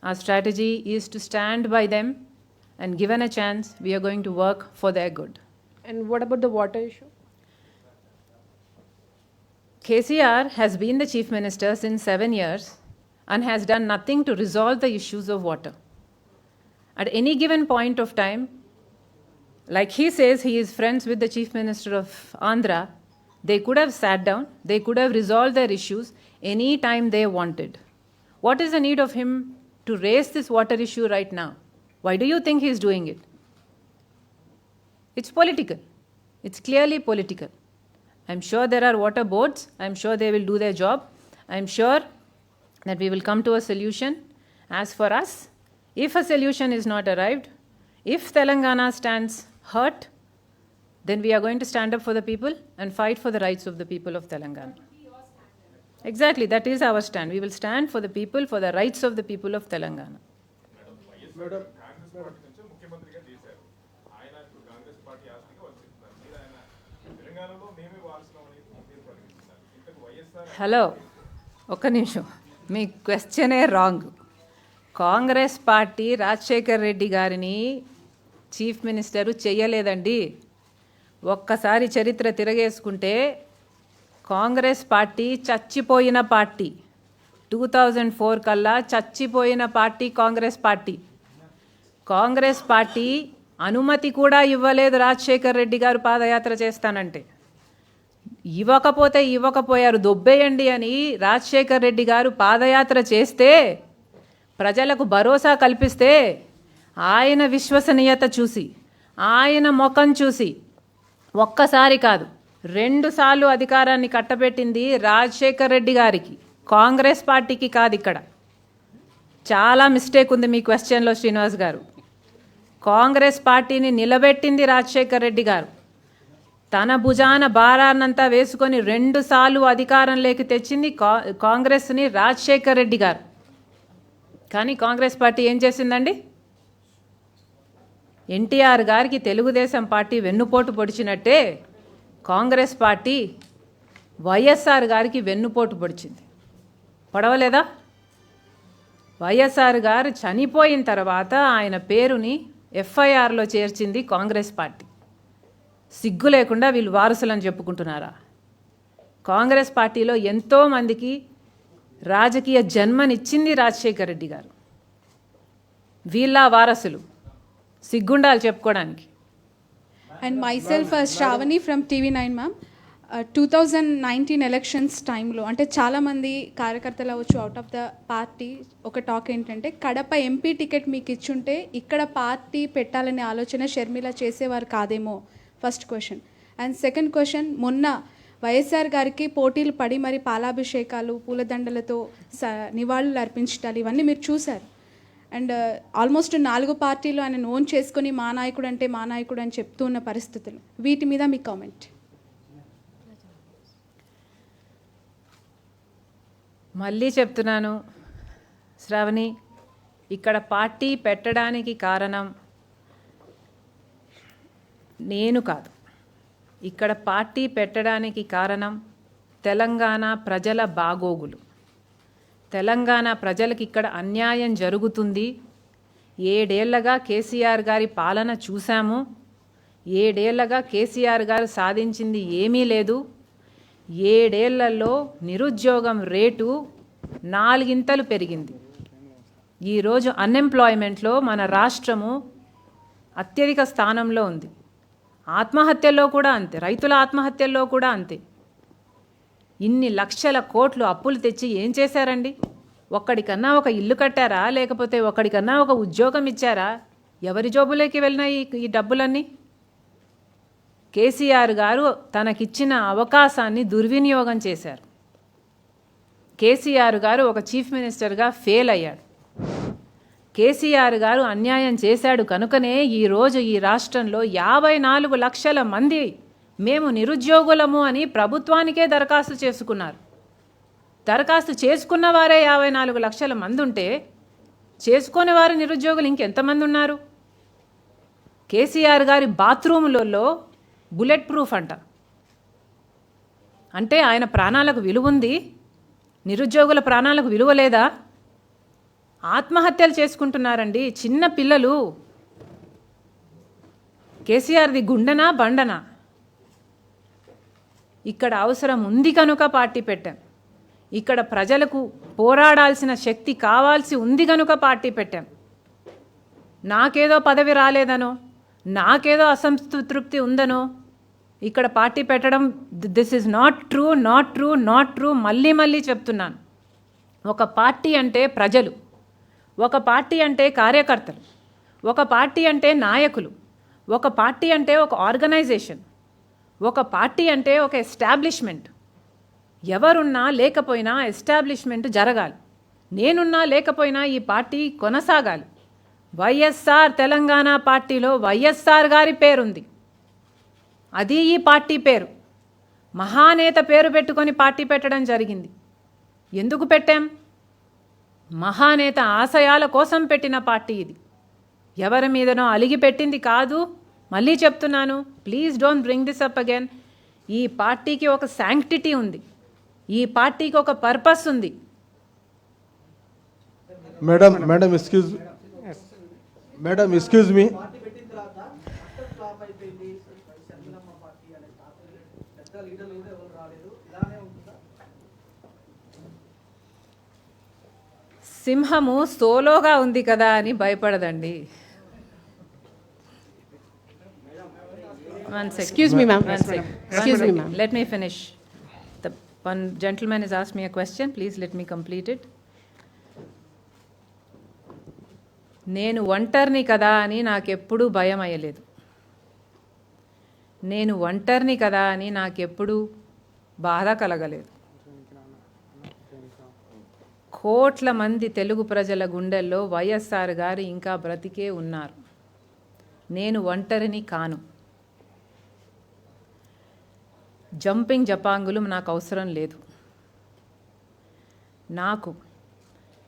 Our strategy is to stand by them, and given a chance, we are going to work for their good. And what about the water issue? KCR has been the chief minister since 7 years and has done nothing to resolve the issues of water. At any given point of time, like he says he is friends with the chief minister of Andhra, they could have sat down, they could have resolved their issues any time they wanted. What is the need of him to raise this water issue right now? Why do you think he is doing it? It's political. It's clearly political. I'm sure there are water boards. I'm sure they will do their job. I'm sure that we will come to a solution. As for us, if a solution is not arrived, if Telangana stands hurt, then we are going to stand up for the people and fight for the rights of the people of Telangana. Exactly, that is our stand. We will stand for the people, for the rights of the people of Telangana. Hello ఒక్క నిమిషం, మీ క్వశ్చనే wrong. Congress party Rajasekhar Reddy గారిని chief minister చెయ్యలేదండి. ఒక్కసారి చరిత్ర తిరగేసుకుంటే Congress party చచ్చిపోయిన party. 2004 కల్లా చచ్చిపోయిన party Congress party. Congress party అనుమతి కూడా ఇవ్వలేదు రాజశేఖర్ రెడ్డి గారు పాదయాత్ర చేస్తానంటే. ఇవ్వకపోయారు, దొబ్బేయండి అని రాజశేఖర్ రెడ్డి గారు పాదయాత్ర చేస్తే, ప్రజలకు భరోసా కల్పిస్తే, ఆయన విశ్వసనీయత చూసి, ఆయన ముఖం చూసి ఒక్కసారి కాదు 2 సార్లు అధికారాన్ని కట్టబెట్టింది రాజశేఖర్ రెడ్డి గారికి, కాంగ్రెస్ పార్టీకి కాదు. ఇక్కడ చాలా మిస్టేక్ ఉంది మీ క్వశ్చన్లో శ్రీనివాస్ గారు. కాంగ్రెస్ పార్టీని నిలబెట్టింది రాజశేఖర్ రెడ్డి గారు. తన భుజాన భారాన్నంతా వేసుకొని 2 సార్లు అధికారంలోకి తెచ్చింది కాంగ్రెస్ని రాజశేఖర్ రెడ్డి గారు. కానీ కాంగ్రెస్ పార్టీ ఏం చేసిందండి? ఎన్టీఆర్ గారికి తెలుగుదేశం పార్టీ వెన్నుపోటు పొడిచినట్టే కాంగ్రెస్ పార్టీ వైఎస్ఆర్ గారికి వెన్నుపోటు పొడిచింది. పడవలేదా? వైఎస్ఆర్ గారు చనిపోయిన తర్వాత ఆయన పేరుని ఎఫ్ఐఆర్లో చేర్చింది కాంగ్రెస్ పార్టీ. సిగ్గు లేకుండా వీళ్ళు వారసులని చెప్పుకుంటున్నారా? కాంగ్రెస్ పార్టీలో ఎంతోమందికి రాజకీయ జన్మనిచ్చింది రాజశేఖర్ రెడ్డి గారు. వీళ్ళ వారసులు సిగ్గుండాలి చెప్పుకోవడానికి. And myself, Shravani from TV9 ma'am. 2019 elections టైంలో అంటే చాలామంది కార్యకర్తలు అవ్వచ్చు అవుట్ ఆఫ్ ద పార్టీ ఒక టాక్ ఏంటంటే, కడప ఎంపీ టికెట్ మీకు ఇచ్చుంటే ఇక్కడ పార్టీ పెట్టాలనే ఆలోచన షర్మిల చేసేవారు కాదేమో, first question. And second question, మొన్న వైఎస్ఆర్ గారికి పోటీలు పడి మరి పాలాభిషేకాలు పూలదండలతో నివాళులు అర్పించటాలు ఇవన్నీ మీరు చూశారు. అండ్ ఆల్మోస్ట్ 4 పార్టీలు ఆయన ఓన్ చేసుకొని మా నాయకుడు అంటే మా నాయకుడు అని చెప్తూ ఉన్న పరిస్థితులు, వీటి మీద మీ కామెంట్. మళ్ళీ చెప్తున్నాను శ్రావణి, ఇక్కడ పార్టీ పెట్టడానికి కారణం నేను కాదు. ఇక్కడ పార్టీ పెట్టడానికి కారణం తెలంగాణ ప్రజల బాగోగులు. తెలంగాణ ప్రజలకు ఇక్కడ అన్యాయం జరుగుతుంది. 7 ఏళ్లగా కేసీఆర్ గారి పాలన చూశాము. 7 ఏళ్లగా కేసీఆర్ గారు సాధించింది ఏమీ లేదు. 7 ఏళ్లలో నిరుద్యోగం రేటు 4 ఇంతలు పెరిగింది. ఈరోజు అన్ఎంప్లాయ్మెంట్లో మన రాష్ట్రము అత్యధిక స్థానంలో ఉంది. ఆత్మహత్యల్లో కూడా అంతే, రైతుల ఆత్మహత్యల్లో కూడా అంతే. ఇన్ని లక్షల కోట్లు అప్పులు తెచ్చి ఏం చేశారండి? ఒక్కడికన్నా ఒక ఇల్లు కట్టారా? లేకపోతే ఒక్కడికన్నా ఒక ఉద్యోగం ఇచ్చారా? ఎవరి జోబులోకి వెళ్ళినాయి ఈ డబ్బులన్నీ? కేసీఆర్ గారు తనకిచ్చిన అవకాశాన్ని దుర్వినియోగం చేశారు. కేసీఆర్ గారు ఒక చీఫ్ మినిస్టర్గా ఫెయిల్ అయ్యాడు. కేసీఆర్ గారు అన్యాయం చేశాడు కనుకనే ఈరోజు ఈ రాష్ట్రంలో 54 లక్షల మంది మేము నిరుద్యోగులము అని ప్రభుత్వానికే దరఖాస్తు చేసుకున్నారు. దరఖాస్తు చేసుకున్న వారే 54 లక్షల మంది ఉంటే చేసుకునే వారు నిరుద్యోగులు ఇంకెంతమంది ఉన్నారు? కేసీఆర్ గారి బాత్రూములలో బుల్లెట్ ప్రూఫ్ అంట. అంటే ఆయన ప్రాణాలకు విలువ ఉంది, నిరుద్యోగుల ప్రాణాలకు విలువ లేదా? ఆత్మహత్యలు చేసుకుంటున్నారండి చిన్న పిల్లలు. కేసీఆర్ది గుండెనా బండనా? ఇక్కడ అవసరం ఉంది కనుక పార్టీ పెట్టాం. ఇక్కడ ప్రజలకు పోరాడాల్సిన శక్తి కావాల్సి ఉంది కనుక పార్టీ పెట్టాం. నాకేదో పదవి రాలేదనో, నాకేదో అసంతృప్తి ఉందనో ఇక్కడ పార్టీ పెట్టడం, this is not true, not true, not true. మళ్ళీ మళ్ళీ చెప్తున్నాను. ఒక పార్టీ అంటే ప్రజలు, ఒక పార్టీ అంటే కార్యకర్తలు, ఒక పార్టీ అంటే నాయకులు, ఒక పార్టీ అంటే ఒక ఆర్గనైజేషన్, ఒక పార్టీ అంటే ఒక ఎస్టాబ్లిష్మెంట్. ఎవరున్నా లేకపోయినా ఎస్టాబ్లిష్మెంట్ జరగాలి. నేనున్నా లేకపోయినా ఈ పార్టీ కొనసాగాలి. వైఎస్ఆర్ తెలంగాణ పార్టీలో వైఎస్ఆర్ గారి పేరుంది. అది ఈ పార్టీ పేరు. మహానేత పేరు పెట్టుకొని పార్టీ పెట్టడం జరిగింది. ఎందుకు పెట్టాం? మహానేత ఆశయాల కోసం పెట్టిన పార్టీ ఇది. ఎవరి మీదనో అలిగి పెట్టింది కాదు. మళ్ళీ చెప్తున్నాను, please don't bring this up again. ఈ పార్టీకి ఒక శాంక్టిటీ ఉంది, ఈ పార్టీకి ఒక పర్పస్ ఉంది. Madam excuse me. సింహము సోలోగా ఉంది కదా అని భయపడదండి. Excuse me, ma'am. Excuse me, ma'am. Let me finish. The one gentleman has asked me a question. Please let me complete it. నేను ఒంటరిని కదా అని నాకెప్పుడూ భయం అయ్యలేదు. నేను ఒంటరిని కదా అని నాకెప్పుడూ బాధ కలగలేదు. కోట్ల మంది తెలుగు ప్రజల గుండెల్లో వైఎస్ఆర్ గారు ఇంకా బ్రతికే ఉన్నారు. నేను ఒంటరిని కాను. జంపింగ్ జపాంగులు నాకు అవసరం లేదు. నాకు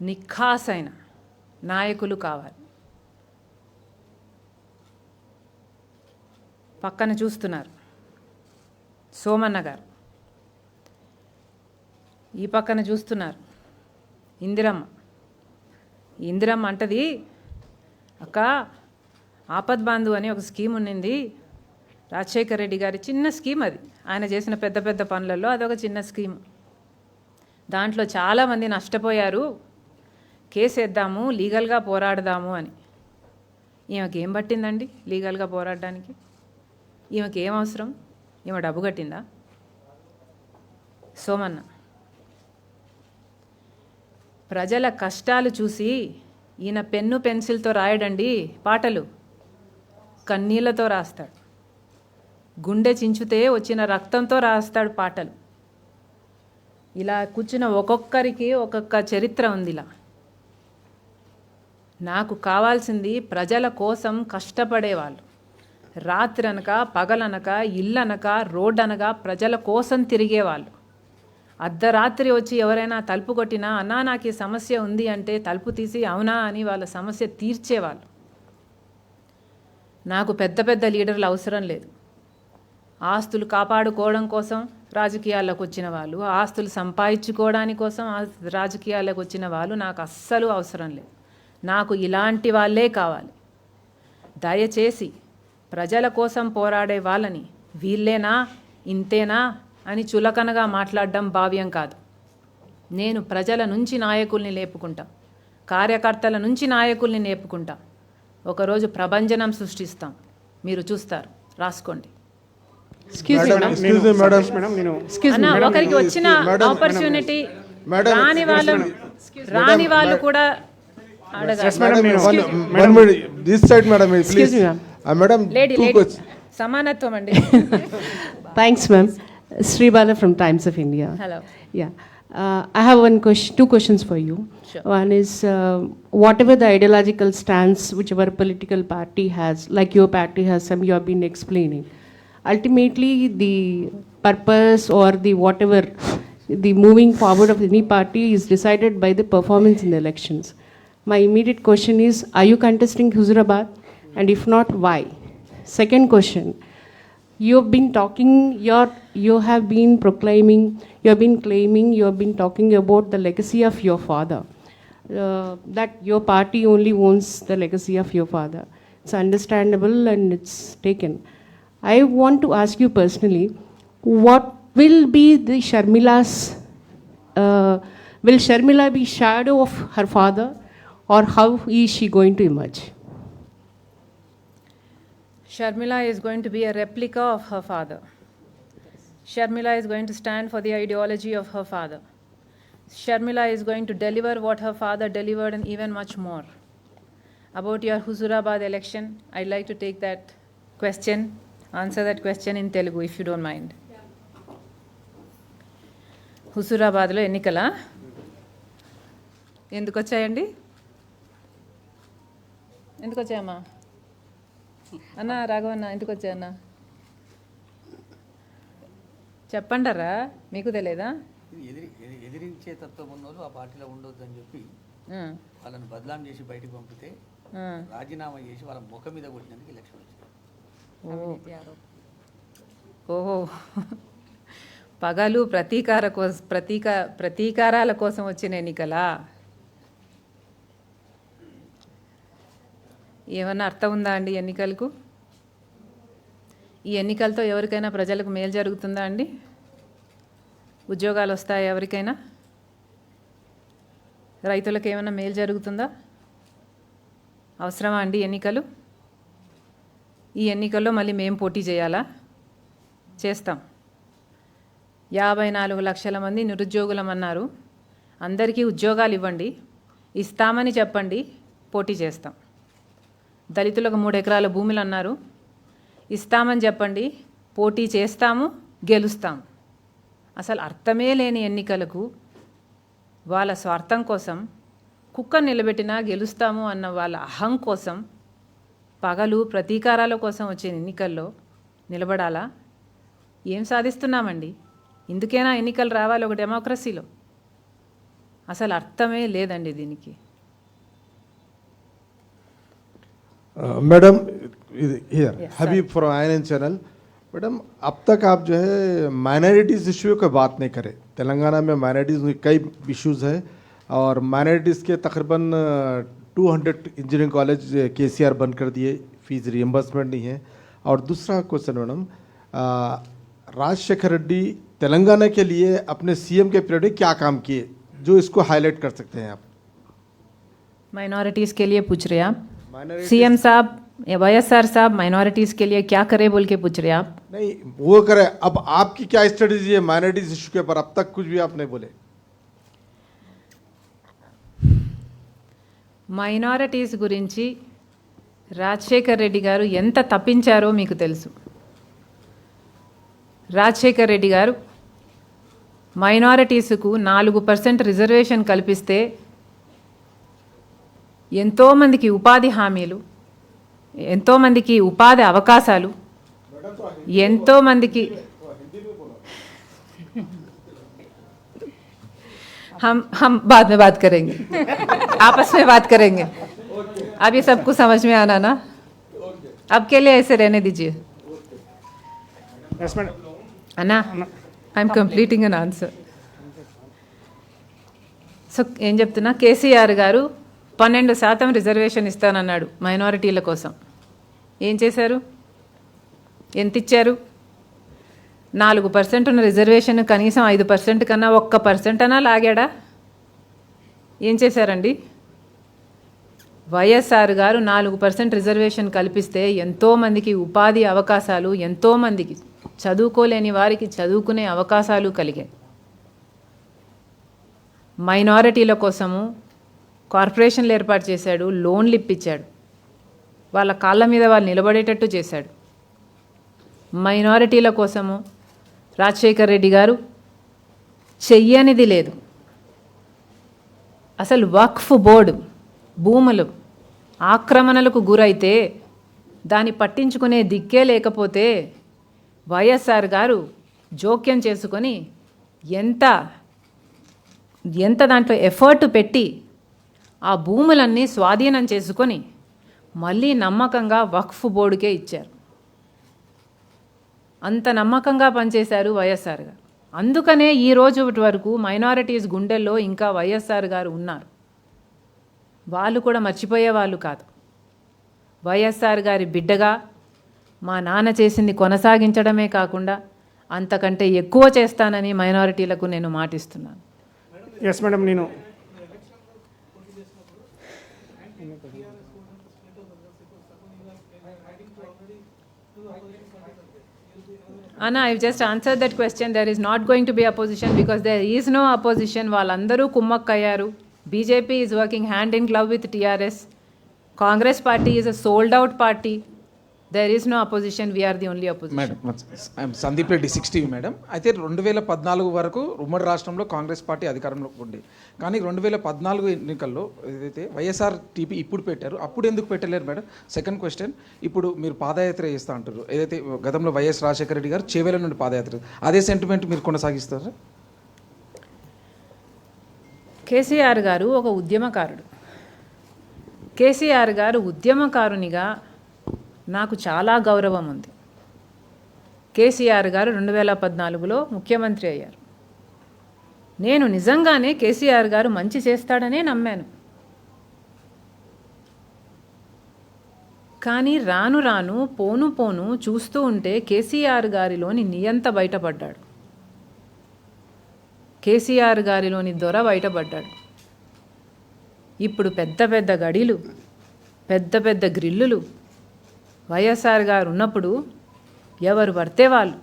నిఖాసైన నాయకులు కావాలి. పక్కన చూస్తున్నారు సోమన్న గారు, ఈ పక్కన చూస్తున్నారు ఇందిరమ్మ. ఇందిరమ్మ అంటది, అక్క ఆపద్ బాంధు అని ఒక స్కీమ్ ఉన్నింది, రాజశేఖర రెడ్డి గారి చిన్న స్కీమ్. అది ఆయన చేసిన పెద్ద పెద్ద పనులలో అదొక చిన్న స్కీమ్. దాంట్లో చాలామంది నష్టపోయారు, కేసేద్దాము, లీగల్గా పోరాడదాము అని. ఈమెకి ఏం పట్టిందండి లీగల్గా పోరాడడానికి? ఈమెకి ఏం అవసరం? ఈమె డబ్బు కట్టిందా? సోమన్న ప్రజల కష్టాలు చూసి ఈయన పెన్ను పెన్సిల్తో రాయడండి పాటలు, కన్నీళ్లతో రాస్తాడు. గుండె చించితే వచ్చిన రక్తంతో రాస్తాడు పాటలు. ఇలా కూర్చున్న ఒక్కొక్కరికి ఒక్కొక్క చరిత్ర ఉంది. ఇలా నాకు కావాల్సింది ప్రజల కోసం కష్టపడేవాళ్ళు. రాత్రనక పగలనక ఇల్లనక రోడ్డనగా ప్రజల కోసం తిరిగేవాళ్ళు. అర్ధరాత్రి వచ్చి ఎవరైనా తలుపు కొట్టినా, అన్నా నాకు ఈ సమస్య ఉంది అంటే తలుపు తీసి అవునా అని వాళ్ళ సమస్య తీర్చేవాళ్ళు. నాకు పెద్ద పెద్ద లీడర్లు అవసరం లేదు. ఆస్తులు కాపాడుకోవడం కోసం రాజకీయాల్లోకి వచ్చిన వాళ్ళు, ఆస్తులు సంపాదించుకోవడానికి కోసం రాజకీయాల్లోకి వచ్చిన వాళ్ళు నాకు అస్సలు అవసరం లేదు. నాకు ఇలాంటి వాళ్ళే కావాలి. దయచేసి ప్రజల కోసం పోరాడే వాళ్ళని వీళ్ళేనా ఇంతేనా అని చులకనగా మాట్లాడడం భావ్యం కాదు. నేను ప్రజల నుంచి నాయకుల్ని లేపుకుంటా, కార్యకర్తల నుంచి నాయకుల్ని లేపుకుంటా. ఒకరోజు ప్రభంజనం సృష్టిస్తాం, మీరు చూస్తారు, రాసుకోండి. ఒకరికి వచ్చిన ఆపర్చునిటీ రాని వాళ్ళు కూడా సమానత్వం అండి. Thanks, ma'am. Sri Bala from Times of India. Hello. Yeah. I have two questions for you. Sure. One is whatever the ideological stance whichever political party has, like your party has some, you have been explaining. Ultimately, the purpose or the whatever, the moving forward of any party is decided by the performance in the elections. My immediate question is, are you contesting Huzurabad? And if not, why? Second question. You have been talking, you have been proclaiming, you have been claiming, you have been talking about the legacy of your father. That your party only owns the legacy of your father. It's understandable and it's taken. I want to ask you personally, what will be the Sharmila's, will Sharmila be shadow of her father, or how is she going to emerge? Sharmila is going to be a replica of her father. Sharmila is going to stand for the ideology of her father. Sharmila is going to deliver what her father delivered and even much more. About your Huzurabad election, I'd like to take that question, answer that question in Telugu if you don't mind. హుజూరాబాద్లో ఎన్నికల ఎందుకు వచ్చాయండి? ఎందుకు వచ్చాయమ్మా? అన్న రాఘవన్న ఎందుకు వచ్చాయన్న? చెప్పండరా, మీకు తెలియదా? ఎదిరించే తత్వం ఉన్నోళ్ళు ఆ పార్టీలో ఉండొద్దు అని చెప్పి వాళ్ళని బదలాం చేసి బయటకు పంపితే రాజీనామా చేసి వాళ్ళ ముఖం మీద కొట్టినందుకు ఎలక్షన్ వచ్చింది. ఓహో, పగలు ప్రతీకారాల కోసం వచ్చిన ఎన్నికలా? ఏమన్నా అర్థం ఉందా అండి ఎన్నికలకు? ఈ ఎన్నికలతో ఎవరికైనా ప్రజలకు మేలు జరుగుతుందా అండి? ఉద్యోగాలు వస్తాయా ఎవరికైనా? రైతులకు ఏమైనా మేలు జరుగుతుందా? అవసరమా అండి ఎన్నికలు? ఈ ఎన్నికల్లో మళ్ళీ మేము పోటీ చేయాలా? చేస్తాం. 54 లక్షల మంది నిరుద్యోగులమన్నారు. అందరికీ ఉద్యోగాలు ఇవ్వండి, ఇస్తామని చెప్పండి, పోటీ చేస్తాం. దళితులకు 3 ఎకరాల భూములు అన్నారు, ఇస్తామని చెప్పండి, పోటీ చేస్తాము, గెలుస్తాం. అసలు అర్థమే లేని ఎన్నికలకు వాళ్ళ స్వార్థం కోసం, కుక్క నిలబెట్టినా గెలుస్తాము అన్న వాళ్ళ అహం కోసం, పగలు ప్రతీకారాల కోసం వచ్చే ఎన్నికల్లో నిలబడాలా? ఏం సాధిస్తున్నామండి? ఇందుకేనా ఎన్నికలు రావాలి ఒక డెమోక్రసీలో? అసలు అర్థమే లేదండి దీనికి. Madam here Habib from INN channel. Madam अब तक आप जो है माइनॉरिटीज़ इश्यू की बात नहीं करें. तेलंगाना में माइनॉरिटीज़ कई इश्यूज़ है और माइनॉरिटीज़ के तकरीबन 200 इंजीनियरिंग कॉलेज केसीआर बंद कर दिए, फीस रियम्बर्समेंट नहीं है. और दूसरा क्वेश्चन मैडम, राजशेखर रेड्डी तेलंगाना के लिए अपने सीएम के पीरियड में क्या काम किए जो इसको हाईलाइट कर सकते हैं आप? माइनॉरिटीज़ के लिए पूछ रहे हैं आप? सीएम साहब, वाईएसआर साहब माइनॉरिटीज़ के लिए क्या करे बोल के पूछ रहे हैं आप? नहीं वो करे, अब आपकी क्या स्ट्रेटेजी है माइनॉरिटीज इशू के ऊपर? अब तक कुछ भी आप नहीं बोले. మైనారిటీస్ గురించి రాజశేఖర్ రెడ్డి గారు ఎంత తప్పించారో మీకు తెలుసు. రాజశేఖర్ రెడ్డి గారు మైనారిటీస్కు 4% రిజర్వేషన్ కల్పిస్తే ఎంతోమందికి ఉపాధి హామీలు, ఎంతోమందికి ఉపాధి అవకాశాలు, ఎంతోమందికి हम बाद में बात करेंगे, आपस में बात करेंगे. अब ये सबको समझ में आना ना, अब के लिए ऐसे रहने दीजिए. अन्ना, I am completing an answer. So ఏం చెప్తున్నా, కేసీఆర్ గారు 12% రిజర్వేషన్ ఇస్తానన్నాడు మైనారిటీల కోసం. ఏం చేశారు? ఎంత ఇచ్చారు? 4% ఉన్న రిజర్వేషన్ కనీసం 5% కన్నా 1% అన్నా లాగాడా? ఏం చేశారండి? వైఎస్ఆర్ గారు 4% రిజర్వేషన్ కల్పిస్తే ఎంతోమందికి ఉపాధి అవకాశాలు, ఎంతోమందికి చదువుకోలేని వారికి చదువుకునే అవకాశాలు కలిగాయి. మైనారిటీల కోసము కార్పొరేషన్లు ఏర్పాటు చేశాడు, లోన్లు ఇప్పించాడు, వాళ్ళ కాళ్ళ మీద వాళ్ళు నిలబడేటట్టు చేశాడు. మైనారిటీల కోసము రాజశేఖర్ రెడ్డి గారు చెయ్యనిది లేదు. అసలు వక్ఫ్ బోర్డు భూములు ఆక్రమణలకు గురైతే దాన్ని పట్టించుకునే దిక్కే లేకపోతే వైఎస్ఆర్ గారు జోక్యం చేసుకొని ఎంత దాంట్లో ఎఫర్ట్ పెట్టి ఆ భూములన్నీ స్వాధీనం చేసుకొని మళ్ళీ నమ్మకంగా వక్ఫ్ బోర్డుకే ఇచ్చారు. అంత నమ్మకంగా పనిచేశారు వైఎస్ఆర్ గారు. అందుకనే ఈ రోజు వరకు మైనారిటీస్ గుండెల్లో ఇంకా వైఎస్ఆర్ గారు ఉన్నారు. వాళ్ళు కూడా మర్చిపోయే వాళ్ళు కాదు. వైఎస్ఆర్ గారి బిడ్డగా మా నాన్న చేసింది కొనసాగించడమే కాకుండా అంతకంటే ఎక్కువ చేస్తానని మైనారిటీలకు నేను మాటిస్తున్నాను. ఎస్ మేడం, నేను Anna, I've just answered that question. There is not going to be opposition because there is no opposition. వాళ్ళందరూ కుమ్మక్కయ్యారు. BJP is working hand in glove with TRS. Congress party is a sold out party. There is no opposition. We are the only opposition. Madam, Sandeep Reddy 60 madam. అయితే 2014 వరకు ఉమ్మడి రాష్ట్రంలో Congress party అధికారంలో ఉంది. కానీ 2014 ఎన్నికల్లో ఏదైతే వైఎస్ఆర్ టీపీ ఇప్పుడు పెట్టారు, అప్పుడు ఎందుకు పెట్టలేరు మేడం? సెకండ్ క్వశ్చన్, ఇప్పుడు మీరు పాదయాత్ర చేస్తూ అంటారు, ఏదైతే గతంలో వైఎస్ రాజశేఖర రెడ్డి గారు చేవేల నుండి పాదయాత్ర, అదే సెంటిమెంట్ మీరు కొనసాగిస్తారా? కేసీఆర్ గారు ఒక ఉద్యమకారుడు. కేసీఆర్ గారు ఉద్యమకారునిగా నాకు చాలా గౌరవం ఉంది. కేసీఆర్ గారు 2014లో ముఖ్యమంత్రి అయ్యారు. నేను నిజంగానే కేసీఆర్ గారు మంచి చేస్తాడనే నమ్మాను. కానీ రాను రాను పోను పోను చూస్తూ ఉంటే కేసీఆర్ గారిలోని నియంత బయటపడ్డాడు. కేసీఆర్ గారిలోని దొర బయటపడ్డాడు. ఇప్పుడు పెద్ద పెద్ద గడిలు, పెద్ద పెద్ద గ్రిల్లులు వైఎస్ఆర్ గారు ఉన్నప్పుడు ఎవరు పడితే వాళ్ళు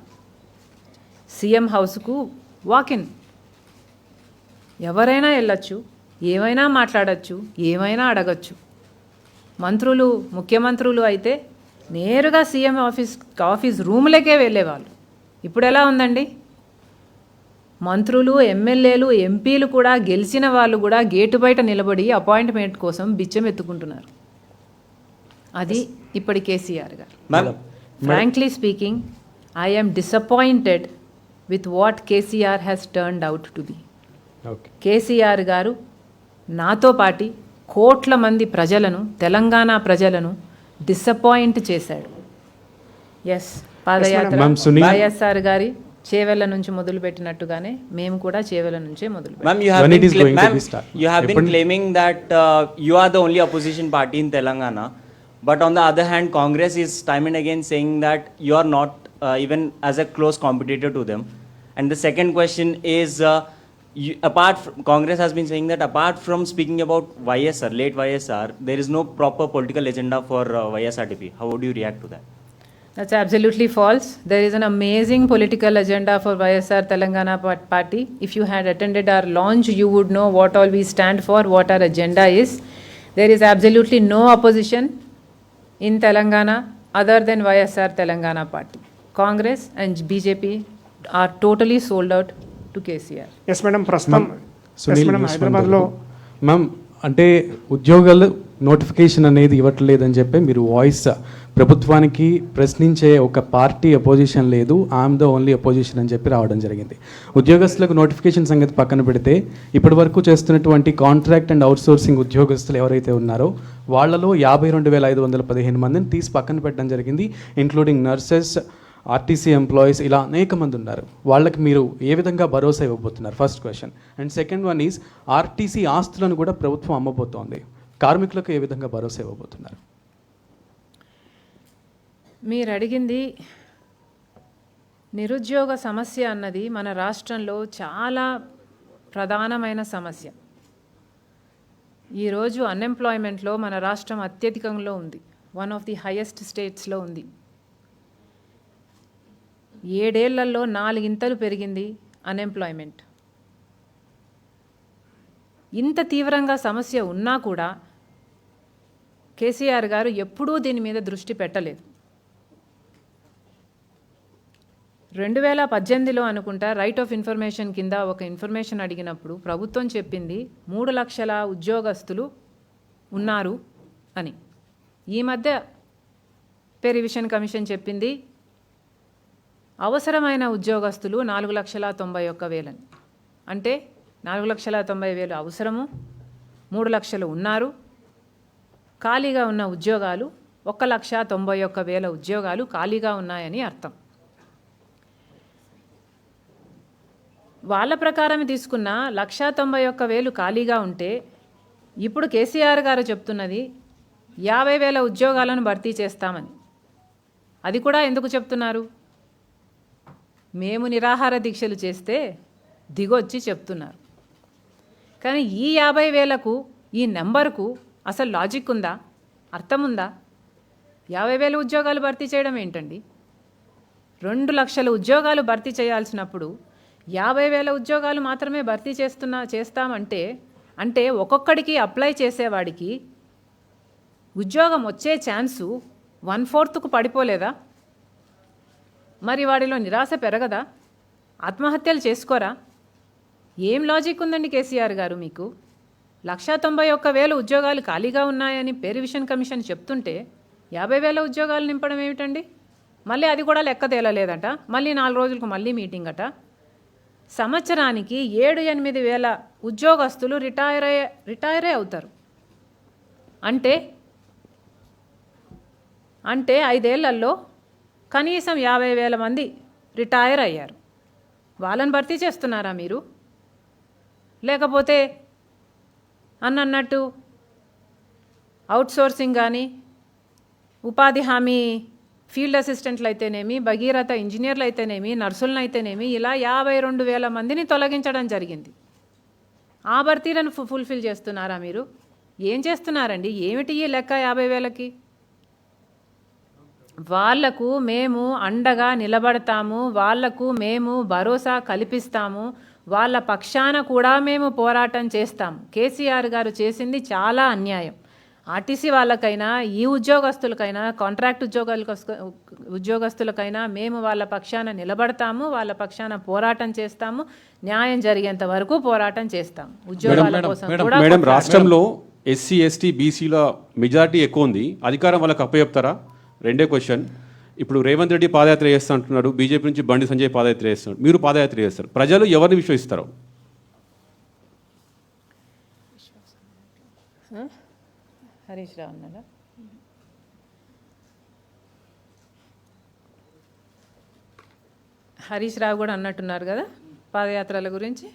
సీఎం హౌస్కు వాకిన్, ఎవరైనా వెళ్ళొచ్చు, ఏమైనా మాట్లాడచ్చు, ఏమైనా అడగచ్చు. మంత్రులు, ముఖ్యమంత్రులు అయితే నేరుగా సీఎం ఆఫీస్ రూమ్లకే వెళ్ళేవాళ్ళు. ఇప్పుడు ఎలా ఉందండి? మంత్రులు, ఎమ్మెల్యేలు, ఎంపీలు కూడా, గెలిచిన వాళ్ళు కూడా గేటు బయట నిలబడి అపాయింట్మెంట్ కోసం బిచ్చం ఎత్తుకుంటున్నారు. అది ఇప్పటి కేసీఆర్ గారు. Frankly speaking, I am disappointed with what KCR has turned out to be. KCR గారు నాతో పాటి కోట్ల మంది ప్రజలను, తెలంగాణ ప్రజలను డిసప్పాయింట్ చేశాడు. ఎస్, పాదయాత్ర వైఎస్ఆర్ గారి చేవెళ్ళ నుంచి మొదలుపెట్టినట్టుగానే మేము కూడా చేవెళ్ళ నుంచే మొదలుపెట్టాం. You have been claiming that you are the only opposition party in Telangana. But on the other hand, Congress is time and again saying that you are not even as a close competitor to them. And the second question is, Congress has been saying that apart from speaking about YSR, late YSR, there is no proper political agenda for YSRTP. How would you react to that? That's absolutely false. There is an amazing political agenda for YSR Telangana party. If you had attended our launch, you would know what all we stand for, what our agenda is. There is absolutely no opposition in Telangana other than YSR Telangana party. Congress and BJP are totally sold out to KCR. Yes madam, ప్రస్తుతం హైదరాబాద్లో ma'am అంటే ఉద్యోగాలు notification అనేది ఇవ్వట్లేదని చెప్పి మీరు voice ప్రభుత్వానికి ప్రశ్నించే ఒక పార్టీ అపోజిషన్ లేదు, ఐఎమ్ ద ఓన్లీ అపోజిషన్ అని చెప్పి రావడం జరిగింది. ఉద్యోగస్తులకు నోటిఫికేషన్ సంగతి పక్కన పెడితే ఇప్పటి వరకు చేస్తున్నటువంటి కాంట్రాక్ట్ అండ్ అవుట్సోర్సింగ్ ఉద్యోగస్తులు ఎవరైతే ఉన్నారో వాళ్ళలో 52,515 మందిని తీసి పక్కన పెట్టడం జరిగింది, ఇంక్లూడింగ్ నర్సెస్, ఆర్టీసీ ఎంప్లాయీస్, ఇలా అనేక మంది ఉన్నారు. వాళ్ళకి మీరు ఏ విధంగా భరోసా ఇవ్వబోతున్నారు? First question. And second one is, RTC ఆస్తులను కూడా ప్రభుత్వం అమ్మబోతోంది, కార్మికులకు ఏ విధంగా భరోసా ఇవ్వబోతున్నారు? మీరు అడిగింది నిరుద్యోగ సమస్య అన్నది మన రాష్ట్రంలో చాలా ప్రధానమైన సమస్య. ఈరోజు అన్ఎంప్లాయ్మెంట్లో మన రాష్ట్రం అత్యధికంలో ఉంది, వన్ ఆఫ్ ది హైయెస్ట్ స్టేట్స్లో ఉంది. 7 ఏళ్లలో 4 ఇంతలు పెరిగింది అన్ఎంప్లాయ్మెంట్. ఇంత తీవ్రంగా సమస్య ఉన్నా కూడా కేసీఆర్ గారు ఎప్పుడూ దీని మీద దృష్టి పెట్టలేదు. 2018లో అనుకుంటా రైట్ ఆఫ్ ఇన్ఫర్మేషన్ కింద ఒక ఇన్ఫర్మేషన్ అడిగినప్పుడు ప్రభుత్వం చెప్పింది 3 లక్షల ఉద్యోగస్తులు ఉన్నారు అని. ఈ మధ్య పే రివిజన్ కమిషన్ చెప్పింది అవసరమైన ఉద్యోగస్తులు 4,91,000 అని. అంటే 4,90,000 అవసరము, 3 లక్షలు ఉన్నారు. ఖాళీగా ఉన్న ఉద్యోగాలు 1,91,000 ఉద్యోగాలు ఖాళీగా ఉన్నాయని అర్థం. వాళ్ళ ప్రకారం తీసుకున్న 1,91,000 ఖాళీగా ఉంటే ఇప్పుడు కేసీఆర్ గారు చెప్తున్నది 50,000 ఉద్యోగాలను భర్తీ చేస్తామని. అది కూడా ఎందుకు చెప్తున్నారు? మేము నిరాహార దీక్షలు చేస్తే దిగొచ్చి చెప్తున్నారు. కానీ ఈ 50,000కు ఈ నెంబర్కు అసలు లాజిక్ ఉందా, అర్థం ఉందా? 50,000 ఉద్యోగాలు భర్తీ చేయడం ఏంటండి? 2 లక్షల ఉద్యోగాలు భర్తీ చేయాల్సినప్పుడు 50,000 ఉద్యోగాలు మాత్రమే భర్తీ చేస్తామంటే అంటే ఒక్కొక్కడికి అప్లై చేసేవాడికి ఉద్యోగం వచ్చే ఛాన్సు 1/4కు పడిపోలేదా? మరి వాడిలో నిరాశ పెరగదా? ఆత్మహత్యలు చేసుకోరా? ఏం లాజిక్ ఉందండి కేసీఆర్ గారు మీకు? 1,91,000 ఉద్యోగాలు ఖాళీగా ఉన్నాయని పే రివిజన్ కమిషన్ చెప్తుంటే 50,000 ఉద్యోగాలు నింపడం ఏమిటండి? మళ్ళీ అది కూడా లెక్క తేలలేదట. మళ్ళీ 4 రోజులకు మళ్ళీ మీటింగ్ అట. సంవత్సరానికి 7-8 వేల ఉద్యోగస్తులు రిటైరే అవుతారు. అంటే 5 ఏళ్లలో కనీసం 50,000 మంది రిటైర్ అయ్యారు. వాళ్ళని భర్తీ చేస్తున్నారా మీరు? లేకపోతే అన్నట్టు అవుట్సోర్సింగ్ కానీ, ఉపాధి హామీ ఫీల్డ్ అసిస్టెంట్లు అయితేనేమి, భగీరథ ఇంజనీర్లు అయితేనేమి, నర్సులను అయితేనేమి, ఇలా 52,000 మందిని తొలగించడం జరిగింది. ఆ భర్తీలను ఫుల్ఫిల్ చేస్తున్నారా మీరు? ఏం చేస్తున్నారండి? ఏమిటి ఈ లెక్క 50,000కి? వాళ్లకు మేము అండగా నిలబడతాము, వాళ్లకు మేము భరోసా కల్పిస్తాము, వాళ్ళ పక్షాన కూడా మేము పోరాటం చేస్తాము. కేసీఆర్ గారు చేసింది చాలా అన్యాయం. ఆర్టీసీ వాళ్ళకైనా, ఈ ఉద్యోగస్తులకైనా, కాంట్రాక్ట్ ఉద్యోగస్తులకైనా మేము వాళ్ళ పక్షాన నిలబడతాము, వాళ్ళ పక్షాన పోరాటం చేస్తాము, న్యాయం జరిగేంత వరకు పోరాటం చేస్తాము. ఉద్యోగాల కోసం కూడా. మేడం, రాష్ట్రంలో ఎస్సీ, ఎస్టీ, బీసీల మెజారిటీ ఎక్కువ ఉంది, అధికారం వాళ్ళకి అప్పచెప్తారా? రెండే క్వశ్చన్. ఇప్పుడు రేవంత్ రెడ్డి పాదయాత్ర చేస్తా అంటున్నాడు, బీజేపీ నుంచి బండి సంజయ్ పాదయాత్ర చేస్తున్నాడు, మీరు పాదయాత్ర చేస్తారు, ప్రజలు ఎవరిని విశ్వసిస్తారు? హరీష్ రావు అన్నాడా? హరీష్ రావు కూడా అన్నట్టున్నారు కదా పాదయాత్రల గురించి.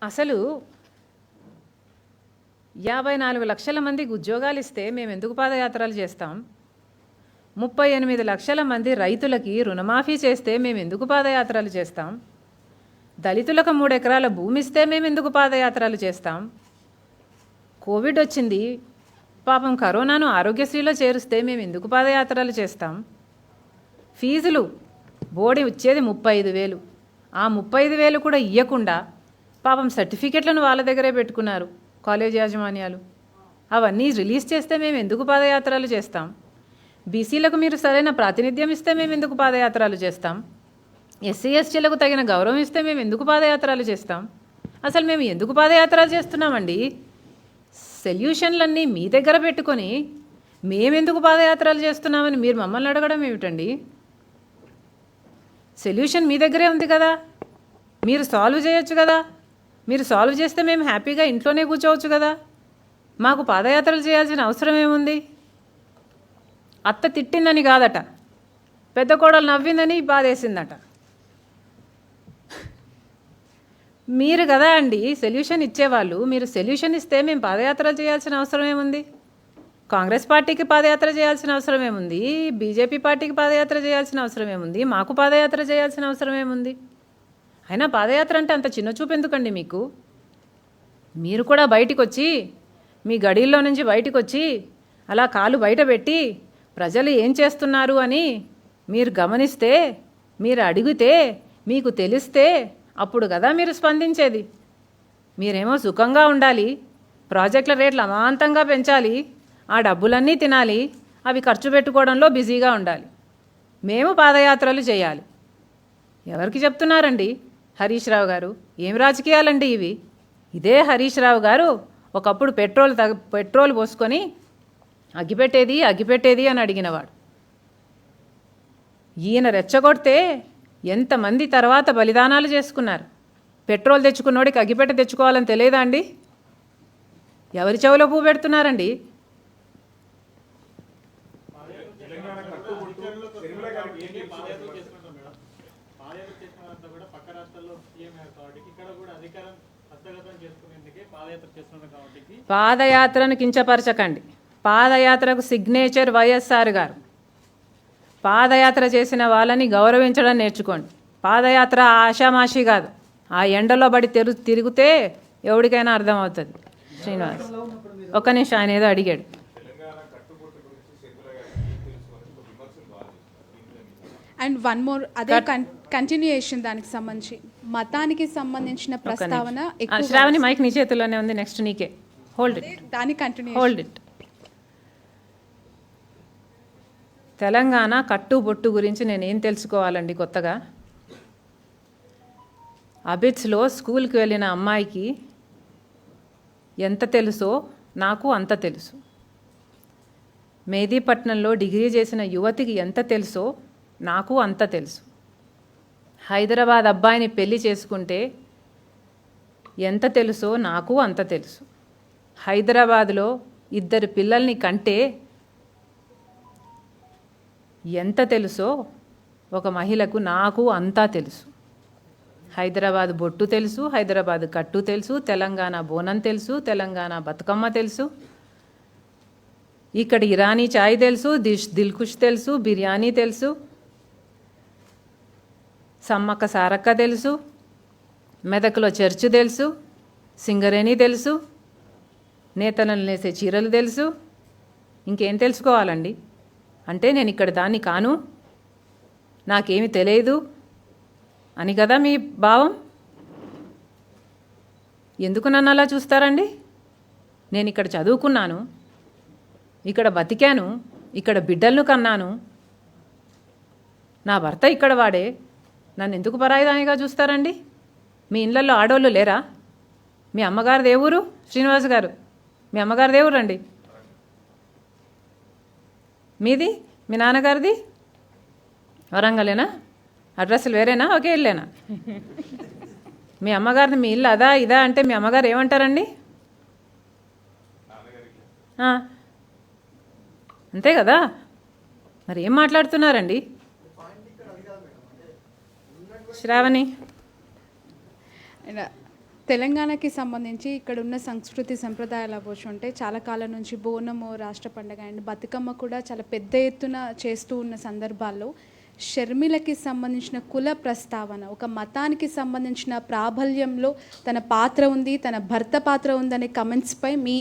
అసలు 54 లక్షల మందికి ఉద్యోగాలు ఇస్తే మేము ఎందుకు పాదయాత్రలు చేస్తాం? 38 లక్షల మంది రైతులకి రుణమాఫీ చేస్తే మేము ఎందుకు పాదయాత్రలు చేస్తాం? దళితులకు 3 ఎకరాల భూమి ఇస్తే మేము ఎందుకు పాదయాత్రలు చేస్తాం? కోవిడ్ వచ్చింది, పాపం కరోనాను ఆరోగ్యశ్రీలో చేరుస్తే మేము ఎందుకు పాదయాత్రలు చేస్తాం? ఫీజులు బోర్డు ఇచ్చేది 35,000, ఆ 35,000 కూడా ఇవ్వకుండా పాపం సర్టిఫికెట్లను వాళ్ళ దగ్గరే పెట్టుకున్నారు కాలేజ్ యాజమాన్యాలు. అవన్నీ రిలీజ్ చేస్తే మేము ఎందుకు పాదయాత్రలు చేస్తాం? బీసీలకు మీరు సరైన ప్రాతినిధ్యం ఇస్తే మేము ఎందుకు పాదయాత్రలు చేస్తాం? ఎస్సీ ఎస్టీలకు తగిన గౌరవం ఇస్తే మేము ఎందుకు పాదయాత్రలు చేస్తాం? అసలు మేము ఎందుకు పాదయాత్రలు చేస్తున్నామండి? సొల్యూషన్లన్నీ మీ దగ్గర పెట్టుకొని మేమెందుకు పాదయాత్రలు చేస్తున్నామని మీరు మమ్మల్ని అడగడం ఏమిటండి? సొల్యూషన్ మీ దగ్గరే ఉంది కదా, మీరు సాల్వ్ చేయొచ్చు కదా. మీరు సాల్వ్ చేస్తే మేము హ్యాపీగా ఇంట్లోనే కూర్చోవచ్చు కదా. మాకు పాదయాత్రలు చేయాల్సిన అవసరం ఏముంది? అత్త తిట్టిందని కాదట, పెద్ద కోడలు నవ్విందని బాధేసిందట. మీరు కదా అండి సొల్యూషన్ ఇచ్చేవాళ్ళు. మీరు సొల్యూషన్ ఇస్తే మేము పాదయాత్రలు చేయాల్సిన అవసరం ఏముంది? కాంగ్రెస్ పార్టీకి పాదయాత్ర చేయాల్సిన అవసరం ఏముంది? బీజేపీ పార్టీకి పాదయాత్ర చేయాల్సిన అవసరం ఏముంది? మాకు పాదయాత్ర చేయాల్సిన అవసరం ఏముంది? అయినా పాదయాత్ర అంటే అంత చిన్న చూపు ఎందుకండి మీకు? మీరు కూడా బయటికి వచ్చి, మీ గడిల్లో నుంచి బయటికి వచ్చి అలా కాలు బయట పెట్టి ప్రజలు ఏం చేస్తున్నారు అని మీరు గమనిస్తే, మీరు అడిగితే, మీకు తెలిస్తే అప్పుడు కదా మీరు స్పందించేది. మీరేమో సుఖంగా ఉండాలి, ప్రాజెక్టుల రేట్లు అమాంతంగా పెంచాలి, ఆ డబ్బులన్నీ తినాలి, అవి ఖర్చు పెట్టుకోవడంలో బిజీగా ఉండాలి. మేము పాదయాత్రలు చేయాలి. ఎవరికి చెప్తున్నారండి హరీష్ రావు గారు? ఏం రాజకీయాలండి ఇవి? ఇదే హరీష్ రావు గారు ఒకప్పుడు పెట్రోల్ పోసుకొని అగ్గిపెట్టేది అని అడిగినవాడు. ఈయన రెచ్చగొడితే ఎంతమంది తర్వాత బలిదానాలు చేసుకున్నారు. పెట్రోల్ తెచ్చుకున్నోడికి అగ్గిపెట్ట తెచ్చుకోవాలని తెలియదా అండి? ఎవరి చెవిలో పువ్వు పెడుతున్నారండి? పాదయాత్రను కించపరచకండి. పాదయాత్రకు సిగ్నేచర్ వైఎస్ఆర్ గారు. పాదయాత్ర చేసిన వాళ్ళని గౌరవించడం నేర్చుకోండి. పాదయాత్ర ఆషామాషి కాదు. ఆ ఎండలో పడి తిరిగితే ఎవరికైనా అర్థమవుతుంది. శ్రీనివాస్ ఒక్క నిమిషం, ఆయన ఏదో అడిగాడు. అండ్ వన్ మోర్, అదే కంటిన్యూయేషన్ దానికి సంబంధించి మతానికి సంబంధించిన ప్రస్తావన శ్రావణి మైక్ నీ చేతిలోనే ఉంది, నెక్స్ట్ నీకే. హోల్డ్ ఇట్, దాని కంటిన్యూయేషన్. Hold it. తెలంగాణ కట్టుబొట్టు గురించి నేనేం తెలుసుకోవాలండి కొత్తగా? అబిట్స్లో స్కూల్కి వెళ్ళిన అమ్మాయికి ఎంత తెలుసో నాకు అంత తెలుసు. మెహదీపట్నంలో డిగ్రీ చేసిన యువతికి ఎంత తెలుసో నాకు అంత తెలుసు. హైదరాబాద్ అబ్బాయిని పెళ్లి చేసుకుంటే ఎంత తెలుసో నాకు అంత తెలుసు. హైదరాబాద్లో 2 పిల్లల్ని కంటే ఎంత తెలుసో ఒక మహిళకు నాకు అంతా తెలుసు. హైదరాబాద్ బొట్టు తెలుసు, హైదరాబాద్ కట్టు తెలుసు, తెలంగాణ బోనం తెలుసు, తెలంగాణ బతుకమ్మ తెలుసు, ఇక్కడ ఇరానీ చాయ్ తెలుసు, దిల్కుష్ తెలుసు, బిర్యానీ తెలుసు, సమ్మక్క సారక్క తెలుసు, మెదక్లో చర్చ్ తెలుసు, సింగరేణి తెలుసు, నేతలను లేసే చీరలు తెలుసు. ఇంకేం తెలుసుకోవాలండి? అంటే నేను ఇక్కడ దాన్ని కాను, నాకేమి తెలియదు అని కదా మీ భావం? ఎందుకు నన్ను అలా చూస్తారండి? నేను ఇక్కడ చదువుకున్నాను, ఇక్కడ బతికాను, ఇక్కడ బిడ్డలను కన్నాను, నా భర్త ఇక్కడ వాడే, నన్ను ఎందుకు పరాయిదానిగా చూస్తారండి? మీ ఇళ్ళల్లో ఆడోళ్ళు లేరా? మీ అమ్మగారిది ఏ ఊరు? శ్రీనివాస్ గారు, మీ అమ్మగారిది ఏ ఊరు అండి? మీది? మీ నాన్నగారిది? వరంగలేనా? అడ్రస్లు వేరేనా? ఒకే ఇల్లేనా? మీ అమ్మగారిది మీ ఇల్లు అదా ఇదా అంటే మీ అమ్మగారు ఏమంటారండి? అంతే కదా? మరి ఏం మాట్లాడుతున్నారండి? శ్రావణి, తెలంగాణకి సంబంధించి ఇక్కడ ఉన్న సంస్కృతి సంప్రదాయాలు అవ్వచ్చు అంటే చాలా కాలం నుంచి బోనము రాష్ట్ర పండుగ అండ్ బతుకమ్మ కూడా చాలా పెద్ద ఎత్తున చేస్తూ ఉన్న సందర్భాల్లో షర్మిలకి సంబంధించిన కుల ప్రస్తావన, ఒక మతానికి సంబంధించిన ప్రాబల్యంలో తన పాత్ర ఉంది, తన భర్త పాత్ర ఉందనే కమెంట్స్పై మీ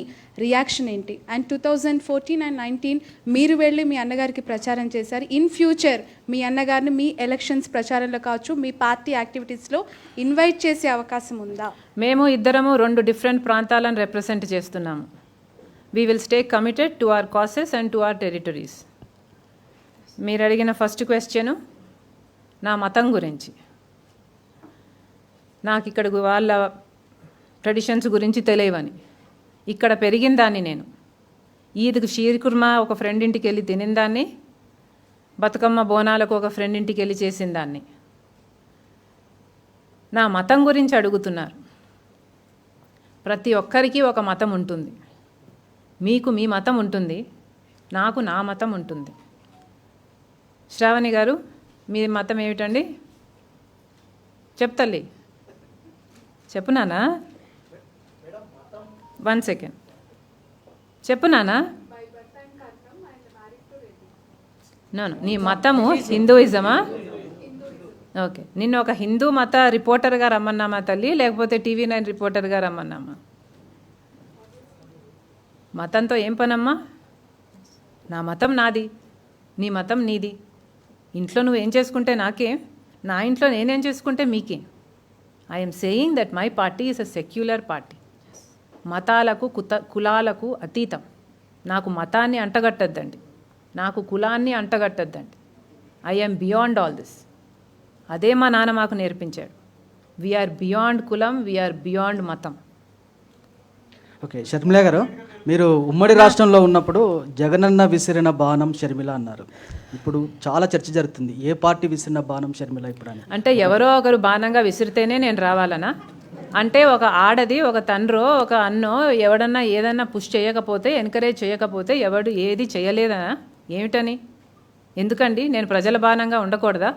రియాక్షన్ ఏంటి? అండ్ 2014 and 19 మీరు వెళ్ళి మీ అన్నగారికి ప్రచారం చేశారు. ఇన్ ఫ్యూచర్ మీ అన్నగారిని మీ ఎలక్షన్స్ ప్రచారంలో కావచ్చు, మీ పార్టీ యాక్టివిటీస్లో ఇన్వైట్ చేసే అవకాశం ఉందా? మేము ఇద్దరము 2 డిఫరెంట్ ప్రాంతాలను రిప్రజెంట్ చేస్తున్నాము. We will stay committed to our causes and to our territories. మీరు అడిగిన ఫస్ట్ క్వశ్చను నా మతం గురించి. నాకు ఇక్కడ వాళ్ళ ట్రెడిషన్స్ గురించి తెలియవని, ఇక్కడ పెరిగిన దాన్ని నేను. ఈద్కి షీర్ కుర్మా ఒక ఫ్రెండ్ ఇంటికి వెళ్ళి తినిన దాన్ని, బతుకమ్మ బోనాలకు ఒక ఫ్రెండ్ ఇంటికి వెళ్ళి చేసిన దాన్ని. నా మతం గురించి అడుగుతున్నారు. ప్రతి ఒక్కరికి ఒక మతం ఉంటుంది. మీకు మీ మతం ఉంటుంది, నాకు నా మతం ఉంటుంది. శ్రావణి గారు, మీ మతం ఏమిటండి? చెప్తల్లి, చెప్పు నానా. 1 సెకండ్ చెప్పు నానా. నీ మతము హిందూయిజమా? ఓకే, నిన్ను ఒక హిందూ మత రిపోర్టర్గా రమ్మన్నామా తల్లి, లేకపోతే TV9 రిపోర్టర్గా రమ్మన్నామా? మతంతో ఏం పనమ్మా? నా మతం నాది, నీ మతం నీది. ఇంట్లో నువ్వేం చేసుకుంటే నాకే, నా ఇంట్లో నేనేం చేసుకుంటే మీకే. I'm saying that my party is a secular party. మతాలకు కులాలకు అతీతం. నాకు మతాన్ని అంటగట్టద్దండి. నాకు కులాన్ని అంటగట్టద్దండి. I'm beyond all this. అదే మా నాన్న మాకు నేర్పించాడు. వీఆర్ బియాండ్ కులం, వీఆర్ బియాండ్ మతం. ఓకే, షర్మిల గారు, మీరు ఉమ్మడి రాష్ట్రంలో ఉన్నప్పుడు జగనన్న విసిరిన బాణం షర్మిల అన్నారు. ఇప్పుడు చాలా చర్చ జరుగుతుంది, ఏ పార్టీ విసిరిన బాణం షర్మిల ఇప్పుడు అని. అంటే ఎవరో ఒకరు బాణంగా విసిరితేనే నేను రావాలనా? అంటే ఒక ఆడది, ఒక తండ్రో, ఒక అన్నో ఎవడన్నా ఏదన్నా పుష్ చేయకపోతే, ఎంకరేజ్ చేయకపోతే ఎవడు ఏది చేయలేదనా? ఏమిటని? ఎందుకండి నేను ప్రజల బాణంగా ఉండకూడదా?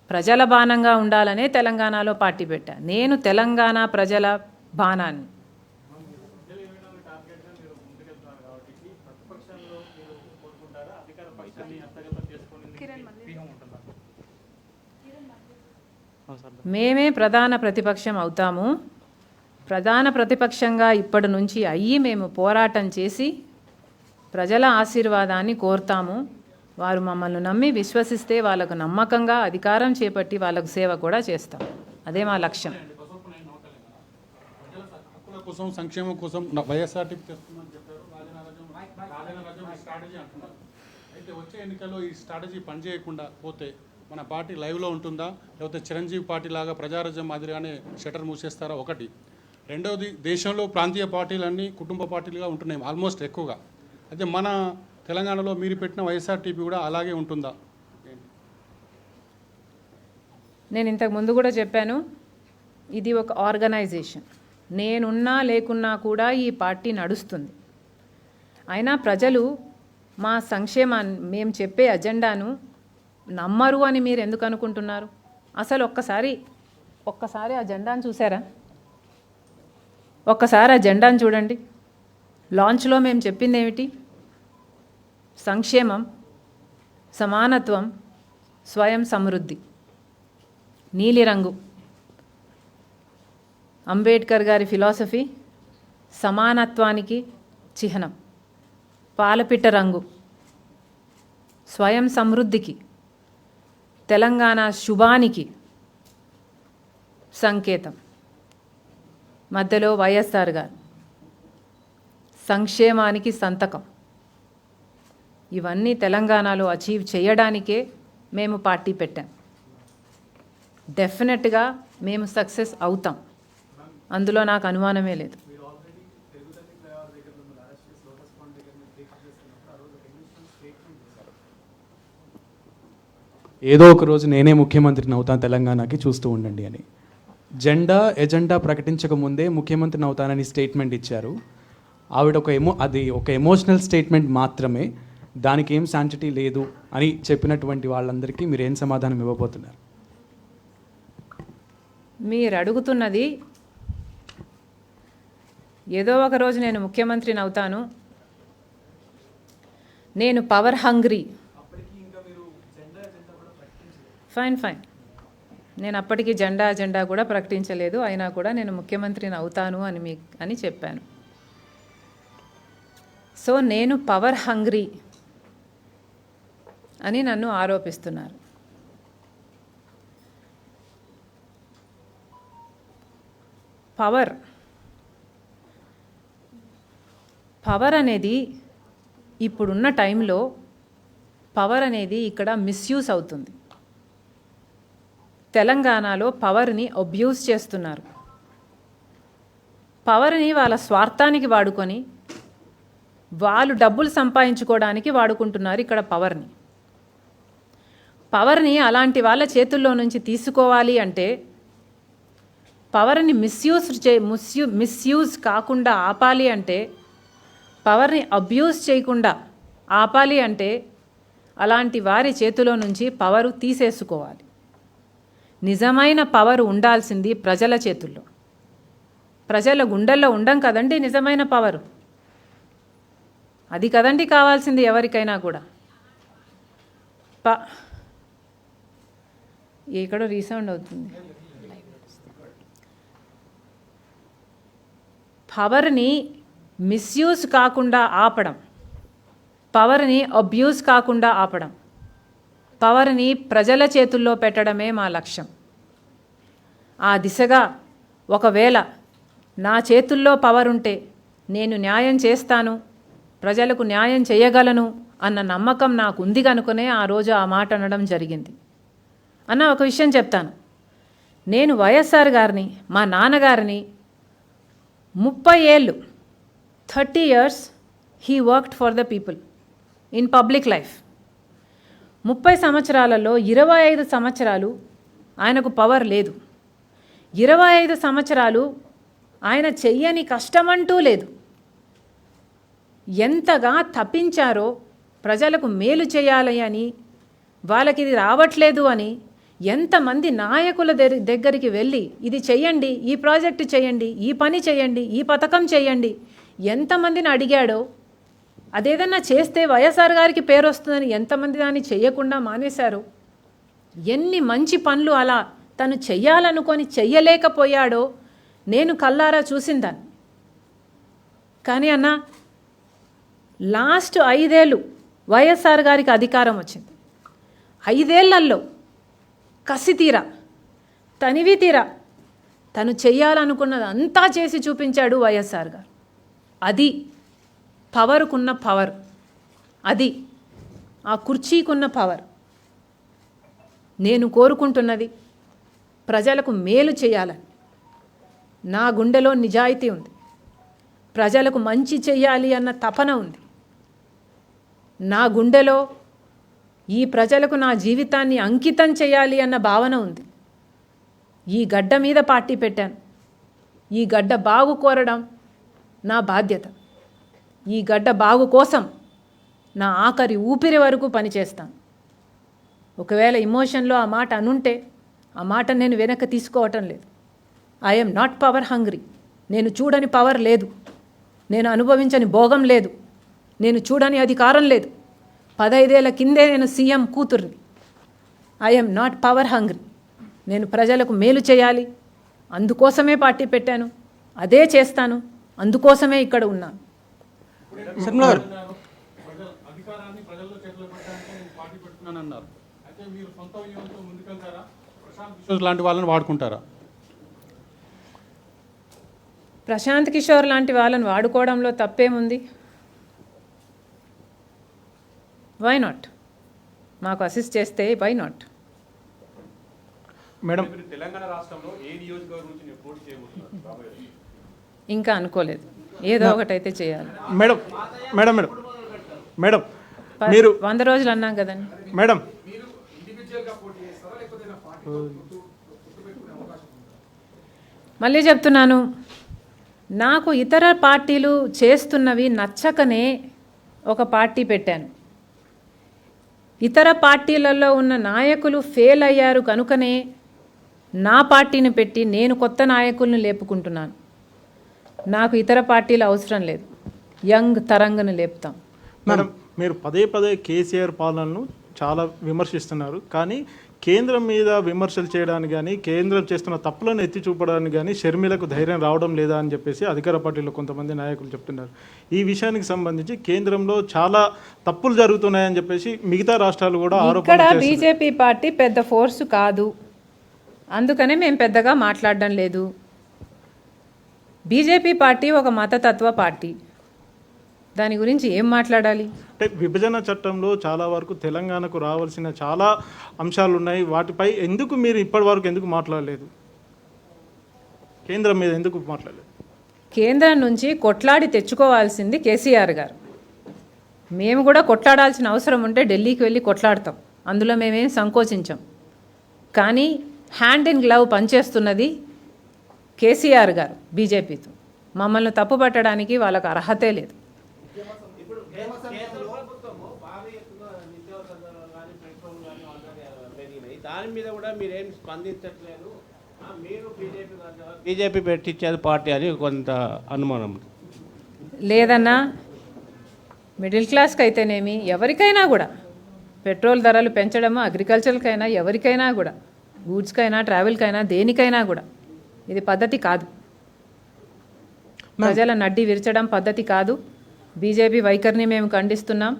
ప్రజల బాణంగా ఉండాలనే తెలంగాణలో పార్టీ పెట్టా. నేను తెలంగాణ ప్రజల బాణాన్ని. మేమే ప్రధాన ప్రతిపక్షం అవుతాము. ప్రధాన ప్రతిపక్షంగా ఇప్పటి నుంచి అయ్యి మేము పోరాటం చేసి ప్రజల ఆశీర్వాదాన్ని కోరుతాము. వారు మమ్మల్ని నమ్మి విశ్వసిస్తే వాళ్ళకు నమ్మకంగా అధికారం చేపట్టి వాళ్ళకు సేవ కూడా చేస్తాం. అదే మా లక్ష్యం. కోసం సంక్షేమం కోసం వైఎస్ఆర్టీపీ తెస్తుందని చెప్పారు. రాజనరాజం స్ట్రాటజీ అంటున్నారు. అయితే వచ్చే ఎన్నికల్లో ఈ స్ట్రాటజీ పనిచేయకుండా పోతే మన పార్టీ లైవ్లో ఉంటుందా, లేకపోతే చిరంజీవి పార్టీ లాగా ప్రజారాజ్యం మాదిరిగానే షటర్ మూసేస్తారా? ఒకటి. రెండవది, దేశంలో ప్రాంతీయ పార్టీలన్నీ కుటుంబ పార్టీలుగా ఉంటున్నాయి ఆల్మోస్ట్ ఎక్కువగా. అయితే మన తెలంగాణలో మీరు పెట్టిన వైఎస్ఆర్టీపీ కూడా అలాగే ఉంటుందా? నేను ఇంతకు ముందు కూడా చెప్పాను, ఇది ఒక ఆర్గనైజేషన్. నేనున్నా లేకున్నా కూడా ఈ పార్టీ నడుస్తుంది. అయినా ప్రజలు మా సంక్షేమాన్ని, మేము చెప్పే అజెండాను నమ్మరు అని మీరు ఎందుకు అనుకుంటున్నారు? అసలు ఒక్కసారి ఆ జెండాను చూసారా? ఒక్కసారి ఆ జెండాను చూడండి. లాంచ్లో మేము చెప్పింది ఏమిటి? సంక్షేమం, సమానత్వం, స్వయం సమృద్ధి. నీలిరంగు అంబేద్కర్ గారి ఫిలాసఫీ సమానత్వానికి చిహ్నం. పాలపిట్ట రంగు స్వయం సమృద్ధికి, తెలంగాణ శుభానికి సంకేతం. మధ్యలో వైఎస్ఆర్ గారు సంక్షేమానికి సంతకం. ఇవన్నీ తెలంగాణలో అచీవ్ చేయడానికే మేము పార్టీ పెట్టాం. డెఫినెట్గా మేము సక్సెస్ అవుతాం, అందులో నాకు అనుమానమే లేదు. ఏదో ఒక రోజు నేనే ముఖ్యమంత్రిని అవుతాను తెలంగాణకి, చూస్తూ ఉండండి అని. ఎజెండా ప్రకటించక ముందే ముఖ్యమంత్రిని అవుతానని స్టేట్మెంట్ ఇచ్చారు. ఆవిడ అది ఒక ఎమోషనల్ స్టేట్మెంట్ మాత్రమే, దానికి ఏం శాంటిటీ లేదు అని చెప్పినటువంటి వాళ్ళందరికీ మీరు ఏం సమాధానం ఇవ్వబోతున్నారు? మీరు అడుగుతున్నది ఏదో ఒక రోజు నేను ముఖ్యమంత్రిని అవుతాను, నేను పవర్ హంగ్రీ. ఫైన్, నేను అప్పటికి అజెండా కూడా ప్రకటించలేదు. అయినా కూడా నేను ముఖ్యమంత్రిని అవుతాను అని చెప్పాను. సో నేను పవర్ హంగ్రీ అని నన్ను ఆరోపిస్తున్నారు. పవర్ అనేది ఇప్పుడున్న టైంలో పవర్ అనేది ఇక్కడ మిస్యూజ్ అవుతుంది. తెలంగాణలో పవర్ని అబ్యూజ్ చేస్తున్నారు. పవర్ని వాళ్ళ స్వార్థానికి వాడుకొని వాళ్ళు డబ్బులు సంపాదించుకోవడానికి వాడుకుంటున్నారు. ఇక్కడ పవర్ని అలాంటి వాళ్ళ చేతుల్లో నుంచి తీసుకోవాలి అంటే, పవర్ని మిస్యూజ్ కాకుండా ఆపాలి అంటే, పవర్ని అబ్యూజ్ చేయకుండా ఆపాలి అంటే, అలాంటి వారి చేతిలో నుంచి పవరు తీసేసుకోవాలి. నిజమైన పవర్ ఉండాల్సింది ప్రజల చేతుల్లో. ప్రజల గుండెల్లో ఉండం కదండి నిజమైన పవరు. అది కదండి కావాల్సింది ఎవరికైనా కూడా. ఎక్కడో రీసౌండ్ అవుతుంది. పవర్ని మిస్యూజ్ కాకుండా ఆపడం, పవర్ని అబ్యూజ్ కాకుండా ఆపడం, పవర్ని ప్రజల చేతుల్లో పెట్టడమే మా లక్ష్యం. ఆ దిశగా ఒకవేళ నా చేతుల్లో పవర్ ఉంటే నేను న్యాయం చేస్తాను, ప్రజలకు న్యాయం చేయగలను అన్న నమ్మకం నాకు ఉంది కనుకనే ఆ రోజు ఆ మాట అనడం జరిగింది. అన్న ఒక విషయం చెప్తాను, నేను వైఎస్ఆర్ గారిని, మా నాన్నగారిని 30 ఏళ్ళు 30 years he worked for the people in public life. 30 సంవత్సరాలలో 25 సంవత్సరాలు ఆయనకు పవర్ లేదు. 25 సంవత్సరాలు ఆయన చెయ్యని కష్టమంటూ లేదు. ఎంతగా తప్పించారో ప్రజలకు మేలు చేయాలి అని, వాళ్ళకి ఇది రావట్లేదు అని ఎంతమంది నాయకుల దగ్గరికి వెళ్ళి ఇది చెయ్యండి, ఈ ప్రాజెక్టు చేయండి, ఈ పని చేయండి, ఈ పథకం చేయండి, ఎంతమందిని అడిగాడో. అదేదన్నా చేస్తే వైఎస్ఆర్ గారికి పేరు వస్తుందని ఎంతమంది దాన్ని చెయ్యకుండా మానేశారో. ఎన్ని మంచి పనులు అలా తను చెయ్యాలనుకొని చెయ్యలేకపోయాడో నేను కల్లారా చూసిందాన్ని. కానీ అన్న, లాస్ట్ 5 ఏళ్ళు వైఎస్ఆర్ గారికి అధికారం వచ్చింది. 5 ఏళ్లలో కసి తీరా, తనివి తీరా తను చెయ్యాలనుకున్నది అంతా చేసి చూపించాడు వైఎస్ఆర్ గారు. అది పవర్కున్న పవర్, అది ఆ కుర్చీకున్న పవర్. నేను కోరుకుంటున్నది ప్రజలకు మేలు చేయాలని. నా గుండెలో నిజాయితీ ఉంది, ప్రజలకు మంచి చెయ్యాలి అన్న తపన ఉంది. నా గుండెలో ఈ ప్రజలకు నా జీవితాన్ని అంకితం చేయాలి అన్న భావన ఉంది. ఈ గడ్డ మీద పార్టీ పెట్టాను. ఈ గడ్డ బాగు కోరడం నా బాధ్యత. ఈ గడ్డ బాగు కోసం నా ఆఖరి ఊపిరి వరకు పనిచేస్తాను. ఒకవేళ ఇమోషన్లో ఆ మాట అనుంటే ఆ మాట నేను వెనక్కి తీసుకోవటం లేదు. I'm not power hungry. నేను చూడని పవర్ లేదు, నేను అనుభవించని భోగం లేదు, నేను చూడని అధికారం లేదు. 15 ఏళ్ల కిందే నేను సీఎం కూతుర్ని. I'm not power hungry. నేను ప్రజలకు మేలు చేయాలి, అందుకోసమే పార్టీ పెట్టాను, అదే చేస్తాను, అందుకోసమే ఇక్కడ ఉన్నాను. అధికారాన్ని ప్రజల్లో చేతులు పెట్టడానికి పార్టీ పెడుతున్నానన్నారు. అయితే మీరు సొంత వ్యూహంతో ముందుకెళ్తారా? ప్రశాంత్ కిషోర్ లాంటి వాళ్ళని వాడుకుంటారా? ప్రశాంత్ కిషోర్ లాంటి వాళ్ళని వాడుకోవడంలో తప్పేముంది? Why not? మాకు అసిస్ట్ చేస్తే వై నాట్? మేడం, తెలంగాణ రాష్ట్రంలో ఏ నియోజకవర్గం నుంచి మీరు పోటీ చేయబోతున్నారు? ఇంకా అనుకోలేదు, ఏదో ఒకటైతే చేయాలి. మేడం మేడం మేడం మేడం మీరు 100 రోజులు అన్నాం కదండి మేడం. మళ్ళీ చెప్తున్నాను, నాకు ఇతర పార్టీలు చేస్తున్నవి నచ్చకనే ఒక పార్టీ పెట్టాను. ఇతర పార్టీలలో ఉన్న నాయకులు ఫెయిల్ అయ్యారు కనుకనే నా పార్టీని పెట్టి నేను కొత్త నాయకులను లేపుకుంటున్నాను. నాకు ఇతర పార్టీలు అవసరం లేదు, యంగ్ తరంగను లేపుతాం. మేడం, మీరు పదే పదే కేసీఆర్ పాలనను చాలా విమర్శిస్తున్నారు, కానీ కేంద్రం మీద విమర్శలు చేయడానికి కానీ కేంద్రం చేస్తున్న తప్పులను ఎత్తి చూపడానికి కానీ షర్మిలకు ధైర్యం రావడం లేదా అని చెప్పేసి అధికార పార్టీలో కొంతమంది నాయకులు చెప్తున్నారు. ఈ విషయానికి సంబంధించి కేంద్రంలో చాలా తప్పులు జరుగుతున్నాయని చెప్పేసి మిగతా రాష్ట్రాలు కూడా ఇక్కడ బీజేపీ పార్టీ పెద్ద ఫోర్సు కాదు, అందుకనే మేము పెద్దగా మాట్లాడడం లేదు. బీజేపీ పార్టీ ఒక మతతత్వ పార్టీ, దాని గురించి ఏం మాట్లాడాలి? అంటే విభజన చట్టంలో చాలా వరకు తెలంగాణకు రావాల్సిన చాలా అంశాలు ఉన్నాయి, వాటిపై ఎందుకు మీరు ఇప్పటి వరకు ఎందుకు మాట్లాడలేదు? కేంద్రం మీద ఎందుకు మాట్లాడలేదు? కేంద్రం నుంచి కొట్లాడి తెచ్చుకోవాల్సింది కేసీఆర్ గారు. మేము కూడా కొట్లాడాల్సిన అవసరం ఉంటే ఢిల్లీకి వెళ్ళి కొట్లాడతాం, అందులో మేమేం సంకోచించాం. కానీ హ్యాండ్ ఇన్ గ్లవ్ పనిచేస్తున్నది కేసీఆర్ గారు బీజేపీతో. మమ్మల్ని తప్పు పట్టడానికి వాళ్ళకు అర్హతే లేదు. దాని మీద కూడా మీరేం స్పందించట్లేదు. మీరు బీజేపీ పెట్టించేది పార్టీ అని కొంత అనుమానం లేదన్నా. మిడిల్ క్లాస్కి అయితేనేమి, ఎవరికైనా కూడా పెట్రోల్ ధరలు పెంచడము, అగ్రికల్చర్కైనా, ఎవరికైనా కూడా, గూడ్స్కైనా, ట్రావెల్కైనా, దేనికైనా కూడా ఇది పద్ధతి కాదు. ప్రజల నడ్డి విరచడం పద్ధతి కాదు. బీజేపీ వైఖరిని మేము ఖండిస్తున్నాం.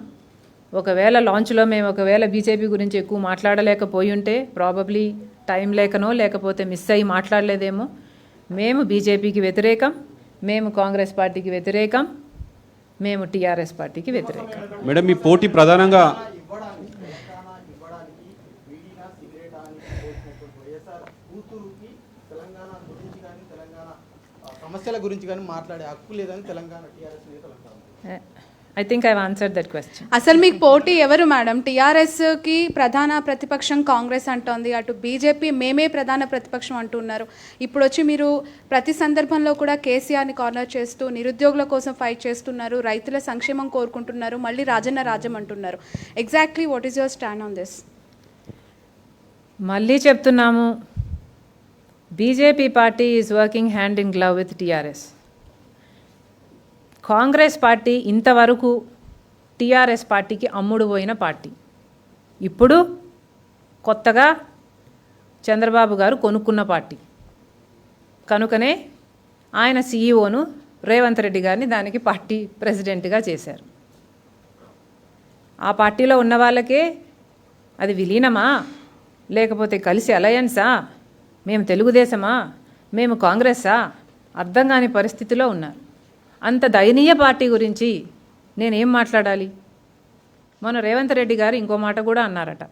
ఒకవేళ లాంచ్లో మేము ఒకవేళ బీజేపీ గురించి ఎక్కువ మాట్లాడలేకపోయి ఉంటే, ప్రాబబ్లీ టైం లేకనో లేకపోతే మిస్ అయ్యి మాట్లాడలేదేమో. మేము బీజేపీకి వ్యతిరేకం, మేము కాంగ్రెస్ పార్టీకి వ్యతిరేకం, మేము టీఆర్ఎస్ పార్టీకి వ్యతిరేకం. మేడం మీ పోటీ ప్రధానంగా సమస్యల గురించి కానీ మాట్లాడే హక్కు లేదని తెలంగాణ టీఆర్ఎస్ నేతలు అంటారు. I think I answered that question. అసలు మీకు పోటీ ఎవరు మేడం? టీఆర్ఎస్కి ప్రధాన ప్రతిపక్షం కాంగ్రెస్ అంటోంది, అటు బీజేపీ మేమే ప్రధాన ప్రతిపక్షం అంటున్నారు. ఇప్పుడు వచ్చి మీరు ప్రతి సందర్భంలో కూడా కేసీఆర్ని కార్నర్ చేస్తూ నిరుద్యోగుల కోసం ఫైట్ చేస్తున్నారు, రైతుల సంక్షేమం కోరుకుంటున్నారు, మళ్ళీ రాజన్న రాజ్యం అంటున్నారు. Exactly what is your stand on this? మళ్ళీ చెప్తున్నాము, BJP party is working hand in glove with TRS. Congress party ఇంతవరకు టీఆర్ఎస్ పార్టీకి అమ్ముడు పోయిన పార్టీ. ఇప్పుడు కొత్తగా చంద్రబాబు గారు కొనుక్కున్న పార్టీ కనుకనే ఆయన సీఈఓను రేవంత్ రెడ్డి గారిని దానికి పార్టీ ప్రెసిడెంట్గా చేశారు. ఆ పార్టీలో ఉన్న వాళ్ళకే అది విలీనమా, లేకపోతే కలిసి అలయన్సా, మేము తెలుగుదేశమా, మేము కాంగ్రెస్సా అర్థం కాని పరిస్థితిలో ఉన్నారు. అంత దయనీయ పార్టీ గురించి నేనేం మాట్లాడాలి? మొన్న రేవంత్ రెడ్డి గారు ఇంకో మాట కూడా అన్నారట.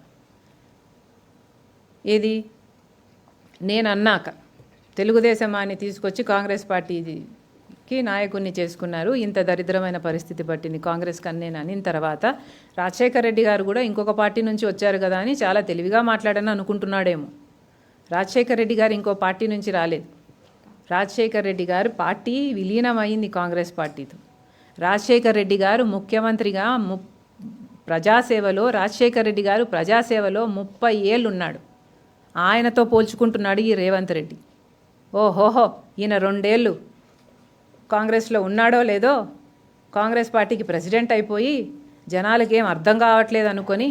ఏది? నేను అన్నాక తెలుగుదేశమాన్ని తీసుకొచ్చి కాంగ్రెస్ పార్టీకి నాయకుడిని చేసుకున్నారు, ఇంత దరిద్రమైన పరిస్థితి పట్టింది కాంగ్రెస్ కన్నా నేను అనిన తర్వాత రాజశేఖర్ రెడ్డి గారు కూడా ఇంకొక పార్టీ నుంచి వచ్చారు కదా అని చాలా తెలివిగా మాట్లాడని అనుకుంటున్నాడేమో. రాజశేఖర్ రెడ్డి గారు ఇంకో పార్టీ నుంచి రాలేదు. రాజశేఖర్ రెడ్డి గారు పార్టీ విలీనమైంది కాంగ్రెస్ పార్టీతో. రాజశేఖర్ రెడ్డి గారు ముఖ్యమంత్రిగా ప్రజాసేవలో రాజశేఖర్ రెడ్డి గారు ప్రజాసేవలో 30 ఏళ్ళు ఉన్నాడు. ఆయనతో పోల్చుకుంటున్నాడు ఈ రేవంత్ రెడ్డి. ఓహోహో, ఈయన 2 ఏళ్ళు కాంగ్రెస్లో ఉన్నాడో లేదో కాంగ్రెస్ పార్టీకి ప్రెసిడెంట్ అయిపోయి జనాలకి ఏం అర్థం కావట్లేదు అనుకొని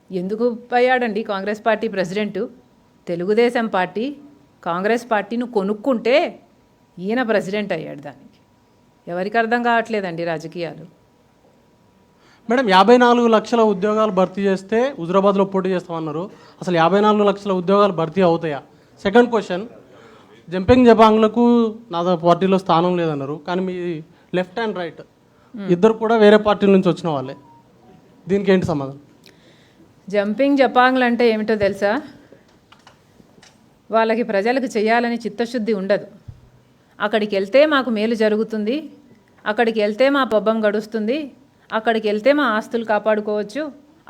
ఎందుకు అయ్యాడండి Congress party president? Telugu Desam party Congress పార్టీని కొనుక్కుంటే ఈయన ప్రెసిడెంట్ అయ్యాడు. దానికి ఎవరికి అర్థం కావట్లేదండి రాజకీయాలు. మేడం 54 లక్షల ఉద్యోగాలు భర్తీ చేస్తే హుజరాబాద్లో పోటీ చేస్తామన్నారు. అసలు 54 లక్షల ఉద్యోగాలు భర్తీ అవుతాయా? సెకండ్ క్వశ్చన్, జంపింగ్ జపాంగ్లకు నా పార్టీలో స్థానం లేదన్నారు, కానీ మీ లెఫ్ట్ అండ్ రైట్ ఇద్దరు కూడా వేరే పార్టీల నుంచి వచ్చిన వాళ్ళే. దీనికి ఏంటి సమాధానం? జంపింగ్ జపాంగ్లు అంటే ఏమిటో తెలుసా? వాళ్ళకి ప్రజలకు చేయాలని చిత్తశుద్ధి ఉండదు. అక్కడికి వెళ్తే మాకు మేలు జరుగుతుంది, అక్కడికి వెళ్తే మా పబ్బం గడుస్తుంది, అక్కడికి వెళ్తే మా ఆస్తులు కాపాడుకోవచ్చు,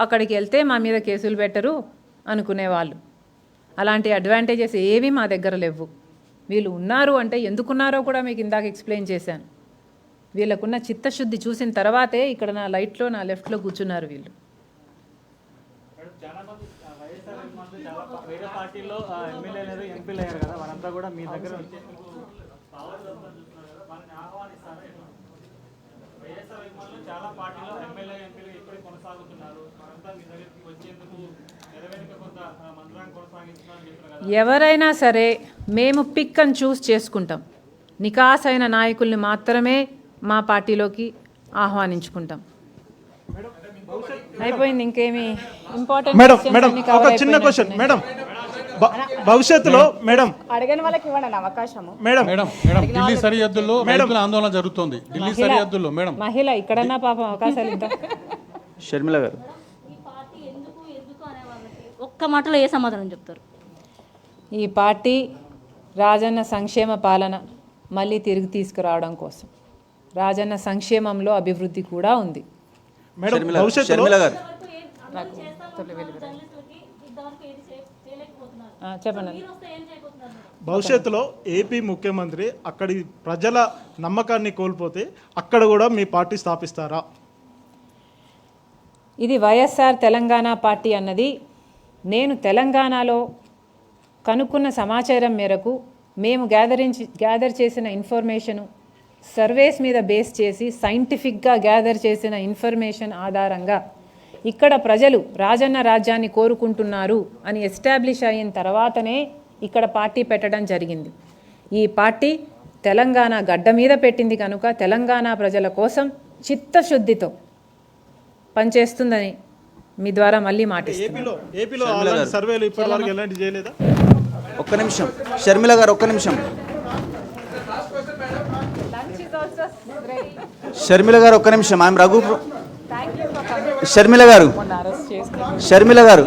అక్కడికి వెళ్తే మా మీద కేసులు పెట్టరు అనుకునేవాళ్ళు. అలాంటి అడ్వాంటేజెస్ ఏవి మా దగ్గర లేవు. వీళ్ళు ఉన్నారు అంటే ఎందుకున్నారో కూడా మీకు ఇందాక ఎక్స్ప్లెయిన్ చేశాను. వీళ్ళకున్న చిత్తశుద్ధి చూసిన తర్వాతే ఇక్కడ నా లైట్లో నా లెఫ్ట్లో కూర్చున్నారు వీళ్ళు. వేరే పార్టీలో ఎమ్మెల్యేలు ఎంపీలు అయ్యారు కదా, వారంతా కూడా మీ దగ్గర చాలా పార్టీలో ఎమ్మెల్యే ఎంపీలు ఇప్పుడు కొనసాగుతున్నారు, వారంతా మీ దగ్గరికి వచ్చేందుకు నెరవేరిక కొంత మంత్రాన్ని కొనసాగిస్తున్నారని చెప్తున్నారు కదా. ఎవరైనా సరే మేము పిక్ అండ్ చూస్ చేసుకుంటాం. నికాసైన నాయకుల్ని మాత్రమే మా పార్టీలోకి ఆహ్వానించుకుంటాం. అయిపోయింది, ఇంకేమి ఇంపార్టెంట్. మేడం ఒక చిన్న క్వశ్చన్ మేడం, భవిష్యత్తులో మేడం అడగని వాళ్ళకి ఇవ్వండి అవకాశము. మేడం ఢిల్లీ సరిహద్దుల్లో రైతుల ఆందోళన జరుగుతుంది. ఢిల్లీ సరిహద్దుల్లో మేడం మహిళ ఇక్కడన్నా పాపం అవకాశాలు ఇద్దాం. షర్మిల గారు ఒక్క మాటలో ఏ సమాధానం చెప్తారు? ఈ పార్టీ రాజన్న సంక్షేమ పాలన మళ్ళీ తిరిగి తీసుకురావడం కోసం. రాజన్న సంక్షేమంలో అభివృద్ధి కూడా ఉంది. చెప్పండి. భవిష్యత్తులో ఏపీ ముఖ్యమంత్రి అక్కడి ప్రజల నమ్మకాన్ని కోల్పోతే అక్కడ కూడా మీ పార్టీ స్థాపిస్తారా? ఇది వైఎస్ఆర్ తెలంగాణ పార్టీ అన్నది నేను తెలంగాణలో కనుక్కున్న సమాచారం మేరకు మేము గ్యాదర్ చేసిన ఇన్ఫర్మేషను, సర్వేస్ మీద బేస్ చేసి సైంటిఫిక్గా గ్యాదర్ చేసిన ఇన్ఫర్మేషన్ ఆధారంగా ఇక్కడ ప్రజలు రాజన్న రాజ్యాన్ని కోరుకుంటున్నారు అని ఎస్టాబ్లిష్ అయిన తర్వాతనే ఇక్కడ పార్టీ పెట్టడం జరిగింది. ఈ పార్టీ తెలంగాణ గడ్డ మీద పెట్టింది కనుక తెలంగాణ ప్రజల కోసం చిత్తశుద్ధితో పనిచేస్తుందని మీ ద్వారా మళ్ళీ మాటిస్తున్నాను. ఒక్క నిమిషం షర్మిల గారు, ఒక్క నిమిషం. Lunch is also ready. Sharmila గారు ఒక్క నిమిషం. ఐఎమ్ రఘు. షర్మిల గారు